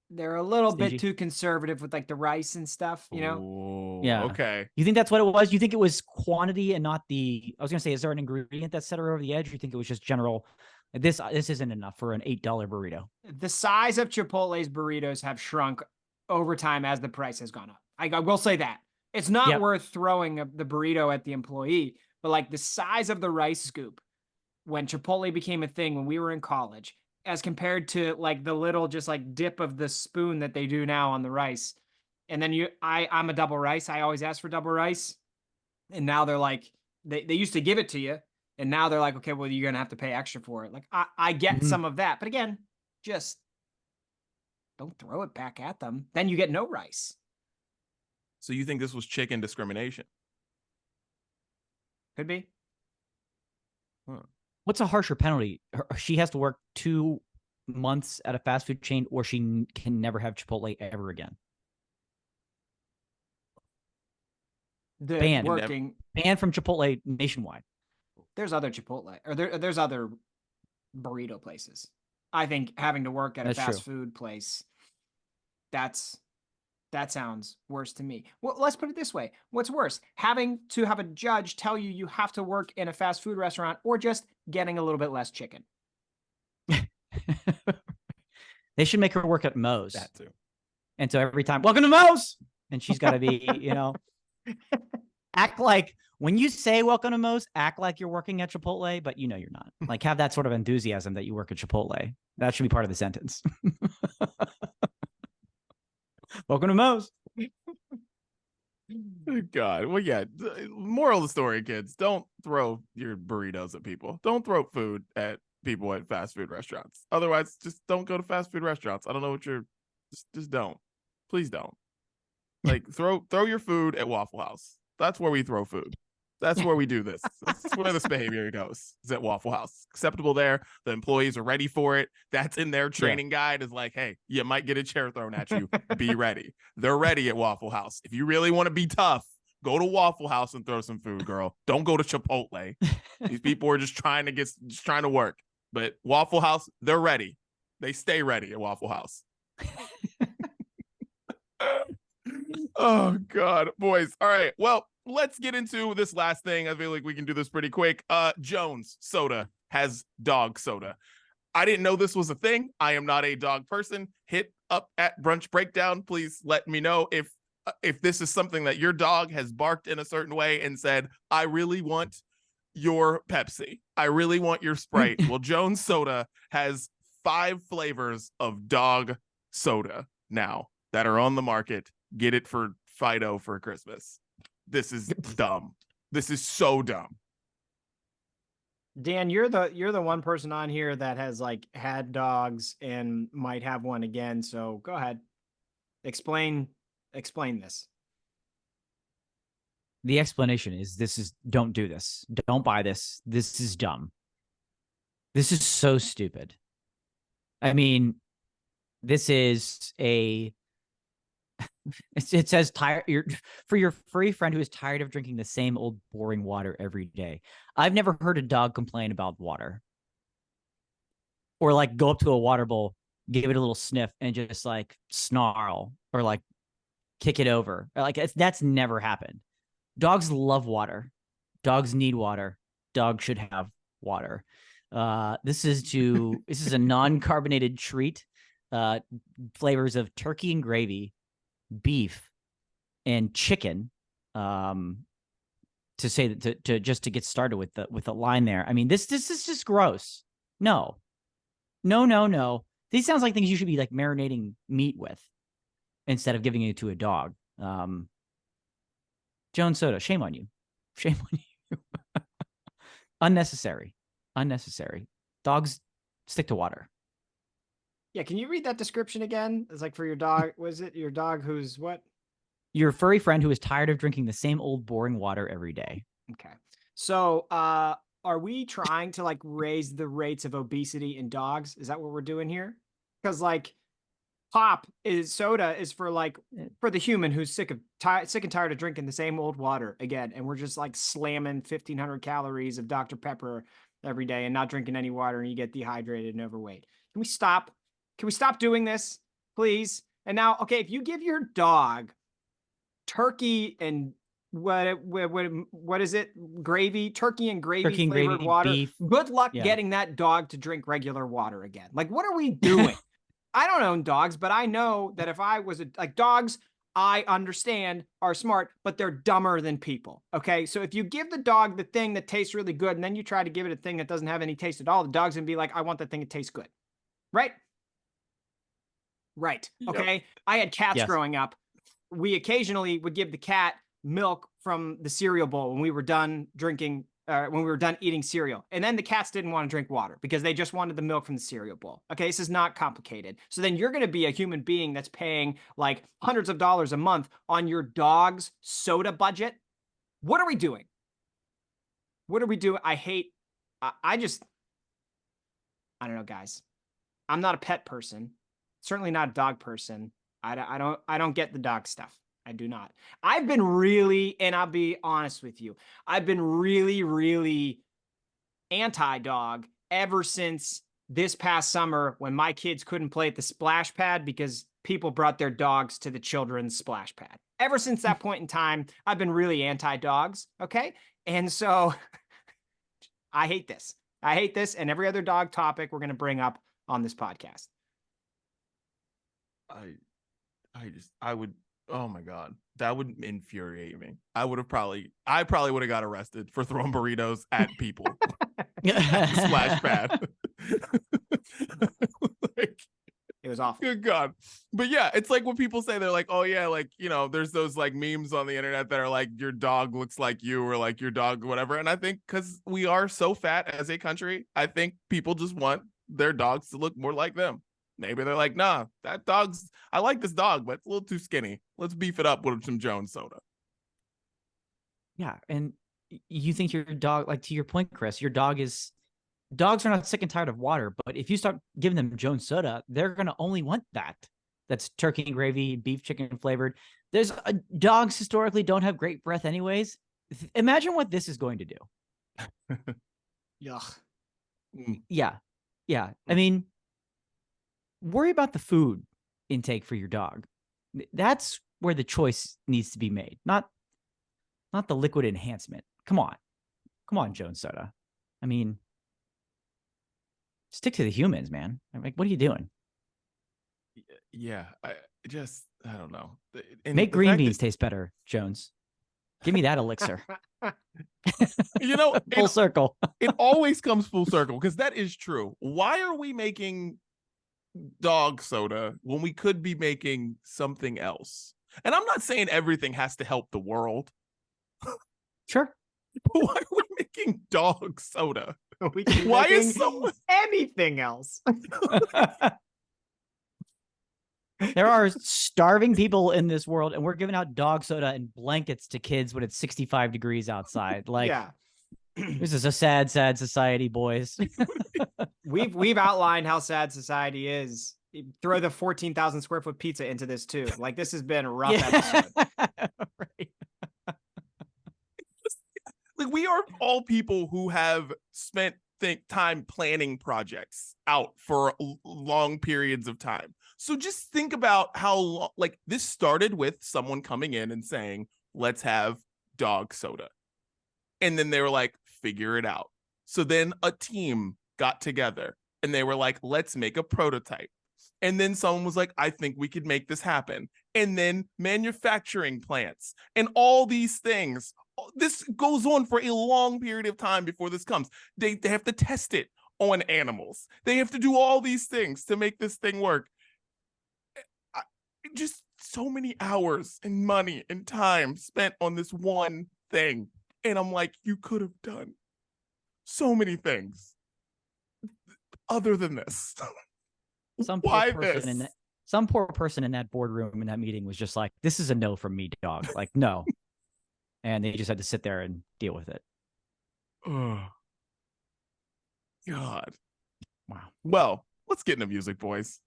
Speaker 3: Stingy.
Speaker 2: too conservative with like the rice and stuff, you know?
Speaker 1: Ooh,
Speaker 3: Yeah.
Speaker 1: Okay.
Speaker 3: You think that's what it was? You think it was quantity and not I was going to say, is there an ingredient that set her over the edge? Or you think it was just general, this isn't enough for an $8 burrito?
Speaker 2: The size of Chipotle's burritos have shrunk over time as the price has gone up. I will say that. It's not
Speaker 3: Yep.
Speaker 2: worth throwing the burrito at the employee, but like the size of the rice scoop when Chipotle became a thing when we were in college, as compared to like the little just like dip of the spoon that they do now on the rice. And then I'm a double rice. I always ask for double rice. And now they're like, they used to give it to you. And now they're like, okay, well, you're going to have to pay extra for it. Like I get
Speaker 3: Mhm.
Speaker 2: some of that, but again, just don't throw it back at them. Then you get no rice.
Speaker 1: So you think this was chicken discrimination?
Speaker 2: Could be.
Speaker 3: What's a harsher penalty? She has to work 2 months at a fast food chain, or she can never have Chipotle ever again.
Speaker 2: The
Speaker 3: Banned.
Speaker 2: working.
Speaker 3: Banned from Chipotle nationwide.
Speaker 2: There's other Chipotle or there's other burrito places. I think having to work at a
Speaker 3: That's
Speaker 2: fast
Speaker 3: true.
Speaker 2: food place, that sounds worse to me. Well, let's put it this way. What's worse? Having to have a judge tell you have to work in a fast food restaurant or just getting a little bit less chicken?
Speaker 3: They should make her work at Moe's.
Speaker 1: That too.
Speaker 3: And so every time, welcome to Moe's. And she's got to be, act like when you say welcome to Moe's, act like you're working at Chipotle, but you're not. Like have that sort of enthusiasm that you work at Chipotle. That should be part of the sentence. Welcome to Moe's.
Speaker 1: God. Well, yeah. Moral of the story, kids: don't throw your burritos at people. Don't throw food at people at fast food restaurants. Otherwise, just don't go to fast food restaurants. I don't know what you're. Just don't. Please don't. Like throw your food at Waffle House. That's where we throw food. That's where we do this. That's where this behavior goes. Is at Waffle House. Acceptable there. The employees are ready for it. That's in their training guide. Is like, hey, you might get a chair thrown at you. Be ready. They're ready at Waffle House. If you really want to be tough, go to Waffle House and throw some food, girl. Don't go to Chipotle. These people are just trying to work. But Waffle House, they're ready. They stay ready at Waffle House. Oh God, boys. All right. Well, let's get into this last thing. I feel like we can do this pretty quick. Jones Soda. has dog soda. I didn't know this was a thing. I am not a dog person. Hit up at Brunch Breakdown. Please let me know if this is something that your dog has barked in a certain way and said, I really want your Pepsi. I really want your Sprite. Well, Jones Soda has 5 flavors of dog soda now that are on the market. Get it for Fido for Christmas. This is dumb. This is so dumb.
Speaker 2: Dan, you're the one person on here that has like had dogs and might have one again. So go ahead. Explain this.
Speaker 3: The explanation is don't do this. Don't buy this. This is dumb. This is so stupid. I mean, this is it says tired for your furry friend who is tired of drinking the same old boring water every day. I've never heard a dog complain about water. Or like go up to a water bowl, give it a little sniff, and just like snarl or like kick it over. Like that's never happened. Dogs love water. Dogs need water. Dogs should have water. This is a non-carbonated treat. Flavors of turkey and gravy, beef, and chicken. To say that to just to get started with the line there. I mean, this is just gross. No. These sounds like things you should be like marinating meat with instead of giving it to a dog. Jones Soda, shame on you. Shame on you. Unnecessary. Dogs stick to water.
Speaker 2: Yeah, can you read that description again? It's like for your dog. Was it your dog who's what?
Speaker 3: Your furry friend who is tired of drinking the same old boring water every day.
Speaker 2: Okay. So, are we trying to like raise the rates of obesity in dogs? Is that what we're doing here? Because like soda is for the human who's sick and tired of drinking the same old water again, and we're just like slamming 1,500 calories of Dr. Pepper every day and not drinking any water, and you get dehydrated and overweight. Can we stop? Can we stop doing this, please? And now, okay, if you give your dog turkey and what is it? Turkey and gravy flavored water.
Speaker 3: Beef.
Speaker 2: Good luck getting that dog to drink regular water again. Like, what are we doing? I don't own dogs, but I know that if I was dogs, I understand are smart, but they're dumber than people. Okay. So if you give the dog the thing that tastes really good, and then you try to give it a thing that doesn't have any taste at all, the dog's gonna be like, I want that thing that tastes good. Right? Right. Okay. Yep. I had cats growing up. We occasionally would give the cat milk from the cereal bowl when we were done drinking, when we were done eating cereal. And then the cats didn't want to drink water because they just wanted the milk from the cereal bowl. Okay, this is not complicated. So then you're going to be a human being that's paying like hundreds of dollars a month on your dog's soda budget. What are we doing? What are we doing? I don't know, guys. I'm not a pet person. Certainly not a dog person. I don't get the dog stuff. I do not. I've been really, and I'll be honest with you, I've been really, really anti-dog ever since this past summer when my kids couldn't play at the splash pad because people brought their dogs to the children's splash pad. Ever since that point in time, I've been really anti-dogs, okay? And so I hate this. I hate this and every other dog topic we're going to bring up on this podcast.
Speaker 1: I would, oh my God, that would infuriate me. I probably would have got arrested for throwing burritos at people. Splash pad.
Speaker 2: It was awful.
Speaker 1: Good God. But yeah, it's like when people say, they're like, oh yeah, like, you know, there's those like memes on the internet that are like, your dog looks like you, or like your dog, whatever. And I think because we are so fat as a country, I think people just want their dogs to look more like them. Maybe they're like, nah, I like this dog, but it's a little too skinny. Let's beef it up with some Jones Soda.
Speaker 3: Yeah. And you think your dog, like to your point, Chris, dogs are not sick and tired of water, but if you start giving them Jones Soda, they're going to only want that. That's turkey and gravy, beef, chicken flavored. Dogs historically don't have great breath anyways. Imagine what this is going to do.
Speaker 2: Yuck.
Speaker 3: Yeah. I mean, worry about the food intake for your dog. That's where the choice needs to be made, not the liquid enhancement. Come on, Jones Soda. I mean, Stick to the humans, man. I'm like, what are you doing?
Speaker 1: Yeah, I don't know. And
Speaker 3: Make
Speaker 1: the
Speaker 3: green
Speaker 1: fact
Speaker 3: beans
Speaker 1: that,
Speaker 3: taste better, Jones. Give me that elixir.
Speaker 1: full
Speaker 3: Full circle.
Speaker 1: it always comes full circle because that is true. Why are we making dog soda when we could be making something else? And I'm not saying everything has to help the world.
Speaker 3: Sure.
Speaker 1: But why are we making dog soda?
Speaker 2: We can be
Speaker 1: Why
Speaker 2: making
Speaker 1: is someone
Speaker 2: anything else?
Speaker 3: There are starving people in this world, and we're giving out dog soda and blankets to kids when it's 65 degrees outside. Like,
Speaker 2: yeah.
Speaker 3: This is a sad, sad society, boys.
Speaker 2: We've outlined how sad society is. Throw the 14,000 square foot pizza into this too. Like, this has been a rough episode.
Speaker 3: Right.
Speaker 1: like we are all people who have spent time planning projects out for long periods of time. So just think about how long, like this started with someone coming in and saying, let's have dog soda. And then they were like, figure it out. So then a team got together and they were like, let's make a prototype. And then someone was like, I think we could make this happen. And then manufacturing plants and all these things. This goes on for a long period of time before this comes. They have to test it on animals. They have to do all these things to make this thing work. Just so many hours and money and time spent on this one thing. And I'm like, you could have done so many things other than this.
Speaker 3: Some
Speaker 1: Why
Speaker 3: poor person in that, some poor person in that boardroom in that meeting was just like, this is a no from me, dog. Like, no. And they just had to sit there and deal with it.
Speaker 1: Oh, God.
Speaker 3: Wow.
Speaker 1: Well, let's get into music, boys.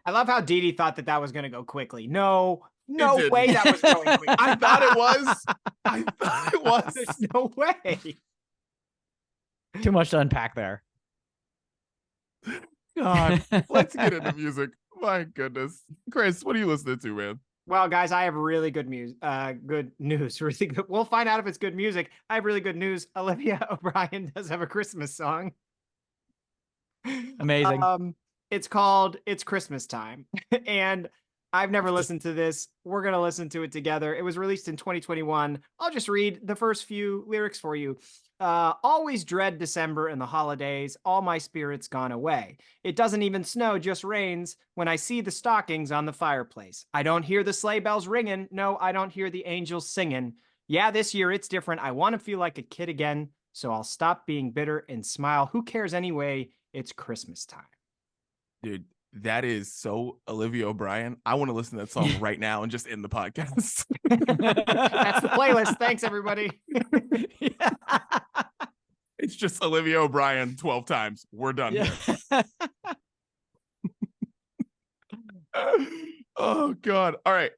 Speaker 2: I love how Dee Dee thought that was going to go quickly. No
Speaker 1: didn't.
Speaker 2: way that was going quickly.
Speaker 1: I thought it was. I thought it was.
Speaker 2: There's no way.
Speaker 3: Too much to unpack there.
Speaker 1: God, let's get into music. My goodness. Chris, what are you listening to, man?
Speaker 2: Well, guys, I have really good news. Good news. Really good. We'll find out if it's good music. I have really good news. Olivia O'Brien does have a Christmas song.
Speaker 3: Amazing.
Speaker 2: It's called "It's Christmas Time," and I've never listened to this. We're gonna listen to it together. It was released in 2021. I'll just read the first few lyrics for you. Always dread December and the holidays. All my spirits gone away. It doesn't even snow, just rains when I see the stockings on the fireplace. I don't hear the sleigh bells ringing. No, I don't hear the angels singing. Yeah, this year it's different. I want to feel like a kid again. So I'll stop being bitter and smile. Who cares anyway? It's Christmas time.
Speaker 1: Dude, that is so Olivia O'Brien. I want to listen to that song right now and just end the podcast.
Speaker 2: That's the playlist. Thanks, everybody.
Speaker 1: It's just Olivia O'Brien 12 times. We're done here. Oh, God. All right.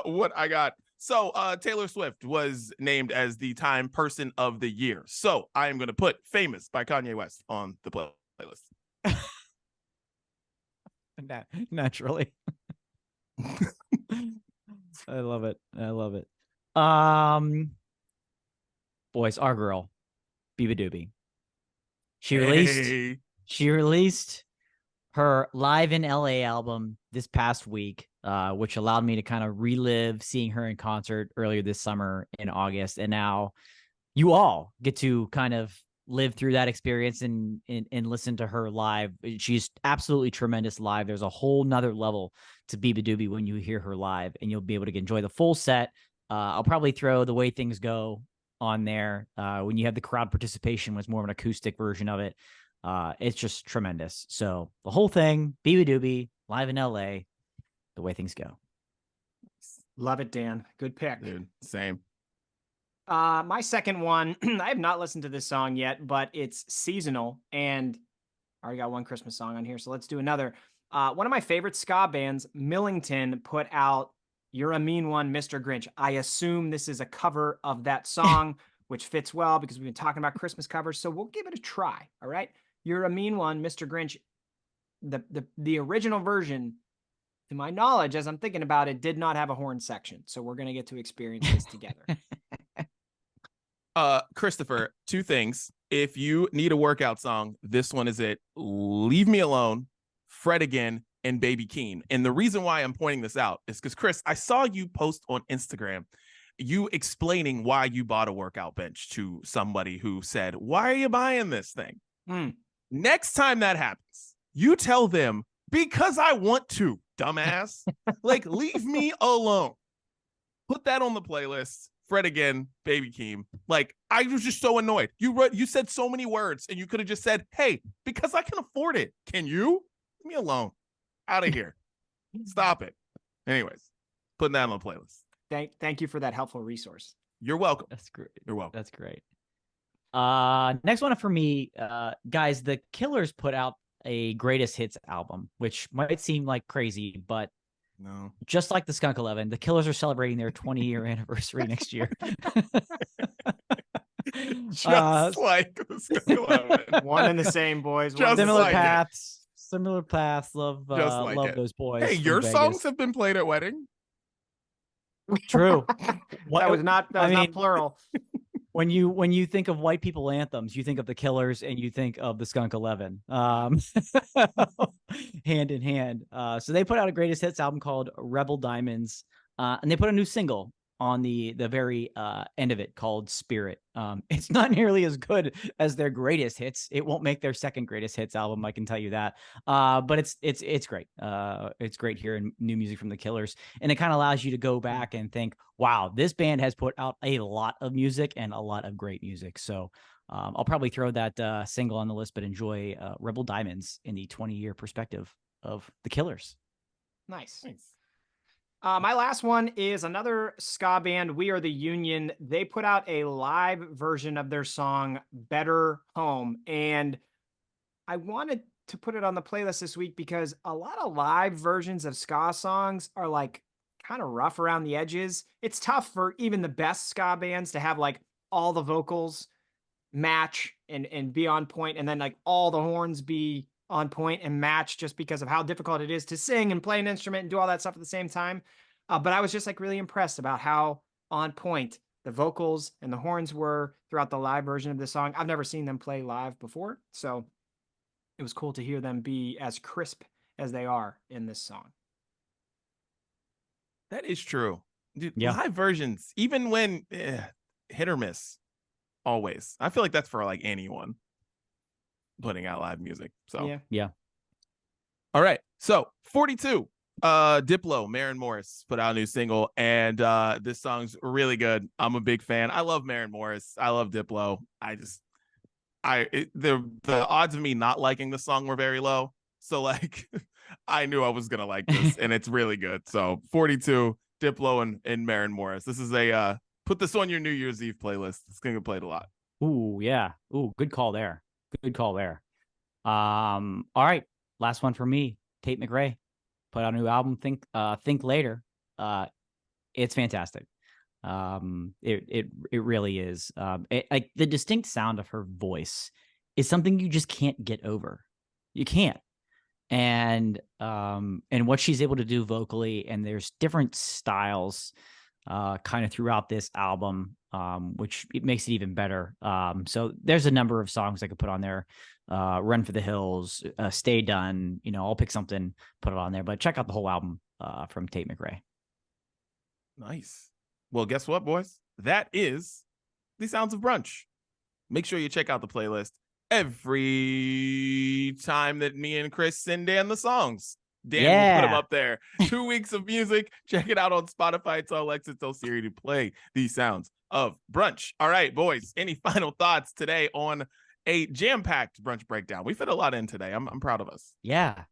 Speaker 1: What I got. So Taylor Swift was named as the Time Person of the Year. So I am going to put Famous by Kanye West on the playlist.
Speaker 3: Naturally. I love it. I love it. Boys, our girl, Biba Doobie. She released her Live in LA album this past week, which allowed me to kind of relive seeing her in concert earlier this summer in August. And now you all get to kind of live through that experience and listen to her live. She's absolutely tremendous live. There's a whole nother level to Biba Doobie when you hear her live, and you'll be able to enjoy the full set. I'll probably throw The Way Things Go on there. When you have the crowd participation, was more of an acoustic version of it. It's just tremendous. So the whole thing, Biba Doobie, Live in LA, The Way Things Go.
Speaker 2: Love it, Dan. Good pick.
Speaker 1: Dude, same.
Speaker 2: My second one, I have not listened to this song yet, but it's seasonal, and I already got one Christmas song on here, so let's do another. One of my favorite ska bands, Millington, put out You're a Mean One, Mr. Grinch. I assume this is a cover of that song, which fits well because we've been talking about Christmas covers, so we'll give it a try, all right? You're a Mean One, Mr. Grinch. The original version, to my knowledge, as I'm thinking about it, did not have a horn section, so we're going to get to experience this together.
Speaker 1: Christopher, two things. If you need a workout song, this one is it. Leave Me Alone, Fred Again, and Baby Keem. And the reason why I'm pointing this out is because, Chris, I saw you post on Instagram, you explaining why you bought a workout bench to somebody who said, why are you buying this thing? Next time that happens, you tell them, because I want to, dumbass. Like, leave me alone. Put that on the playlist. Fred Again, Baby Keem. Like, I was just so annoyed. You said so many words, and you could have just said, hey, because I can afford it. Can you? Leave me alone. Out of here. Stop it. Anyways, putting that on the playlist.
Speaker 2: Thank you for that helpful resource.
Speaker 1: You're welcome.
Speaker 3: That's great.
Speaker 1: You're welcome.
Speaker 3: That's great. Next one for me, guys, the Killers put out a greatest hits album, which might seem like crazy, but
Speaker 1: no,
Speaker 3: just like the Skunk 11, the Killers are celebrating their 20-year anniversary next year.
Speaker 1: Just like the Skunk 11.
Speaker 2: One and the same, boys.
Speaker 1: Just
Speaker 3: Similar
Speaker 1: like
Speaker 3: paths. Similar paths. Love
Speaker 1: it.
Speaker 3: those boys.
Speaker 1: Hey, your songs have been played at wedding.
Speaker 3: True.
Speaker 2: That was not plural.
Speaker 3: When you think of white people anthems, you think of the Killers and you think of the Skunk 11, hand in hand. So they put out a greatest hits album called Rebel Diamonds, and they put a new single on the very end of it called Spirit. It's not nearly as good as their greatest hits. It won't make their second greatest hits album, I can tell you that. But it's great. It's great hearing new music from the Killers, and it kind of allows you to go back and think, wow, this band has put out a lot of music and a lot of great music. So I'll probably throw that single on the list, but enjoy Rebel Diamonds in the 20-year perspective of the Killers.
Speaker 2: Nice. My last one is another ska band, We Are the Union. They put out a live version of their song Better Home. And I wanted to put it on the playlist this week because a lot of live versions of ska songs are like kind of rough around the edges. It's tough for even the best ska bands to have like all the vocals match and be on point, and then like all the horns be on point and match, just because of how difficult it is to sing and play an instrument and do all that stuff at the same time. But I was just like really impressed about how on point the vocals and the horns were throughout the live version of the song. I've never seen them play live before, so it was cool to hear them be as crisp as they are in this song.
Speaker 1: That is true. Dude,
Speaker 3: yeah.
Speaker 1: Live versions, even when hit or miss, always. I feel like that's for like anyone putting out live music. So
Speaker 3: yeah.
Speaker 1: All right. So 42. Diplo, Maren Morris put out a new single, and this song's really good. I'm a big fan. I love Maren Morris. I love Diplo. The odds of me not liking the song were very low. So like I knew I was gonna like this, and it's really good. So 42, Diplo and Maren Morris. This is a put this on your New Year's Eve playlist. It's gonna get played a lot.
Speaker 3: Ooh, yeah. Ooh, good call there. Good call there. All right. Last one for me. Tate McRae put out a new album, Think Later. It's fantastic. It really is. Like the distinct sound of her voice is something you just can't get over. You can't. And what she's able to do vocally, and there's different styles kind of throughout this album, which it makes it even better. So there's a number of songs I could put on there. Run for the Hills, Stay Done. I'll pick something, put it on there. But check out the whole album from Tate McRae.
Speaker 1: Nice. Well, guess what, boys? That is the Sounds of Brunch. Make sure you check out the playlist every time that me and Chris send Dan the songs. Dan will put them up there. 2 weeks of music. Check it out on Spotify. Tell Alexa, tell Siri to play the Sounds of Brunch. All right, boys. Any final thoughts today on a jam-packed brunch breakdown? We fit a lot in today. I'm proud of us.
Speaker 3: Yeah.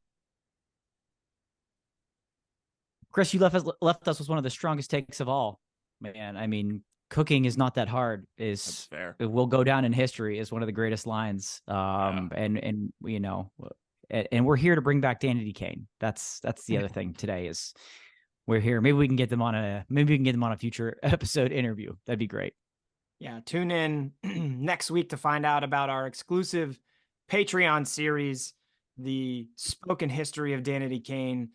Speaker 3: Chris, you left us with one of the strongest takes of all. Man, I mean, cooking is not that hard.
Speaker 1: That's fair.
Speaker 3: It will go down in history as one of the greatest lines. And we're here to bring back Danity Kane. That's the other thing today is we're here. Maybe we can get them on a future episode interview. That'd be great.
Speaker 2: Yeah, tune in next week to find out about our exclusive Patreon series, The Spoken History of Danity Kane,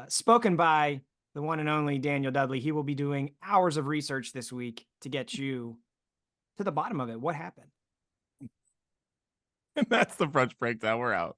Speaker 2: spoken by the one and only Daniel Dudley. He will be doing hours of research this week to get you to the bottom of it. What happened?
Speaker 1: And that's the brunch breakdown. We're out.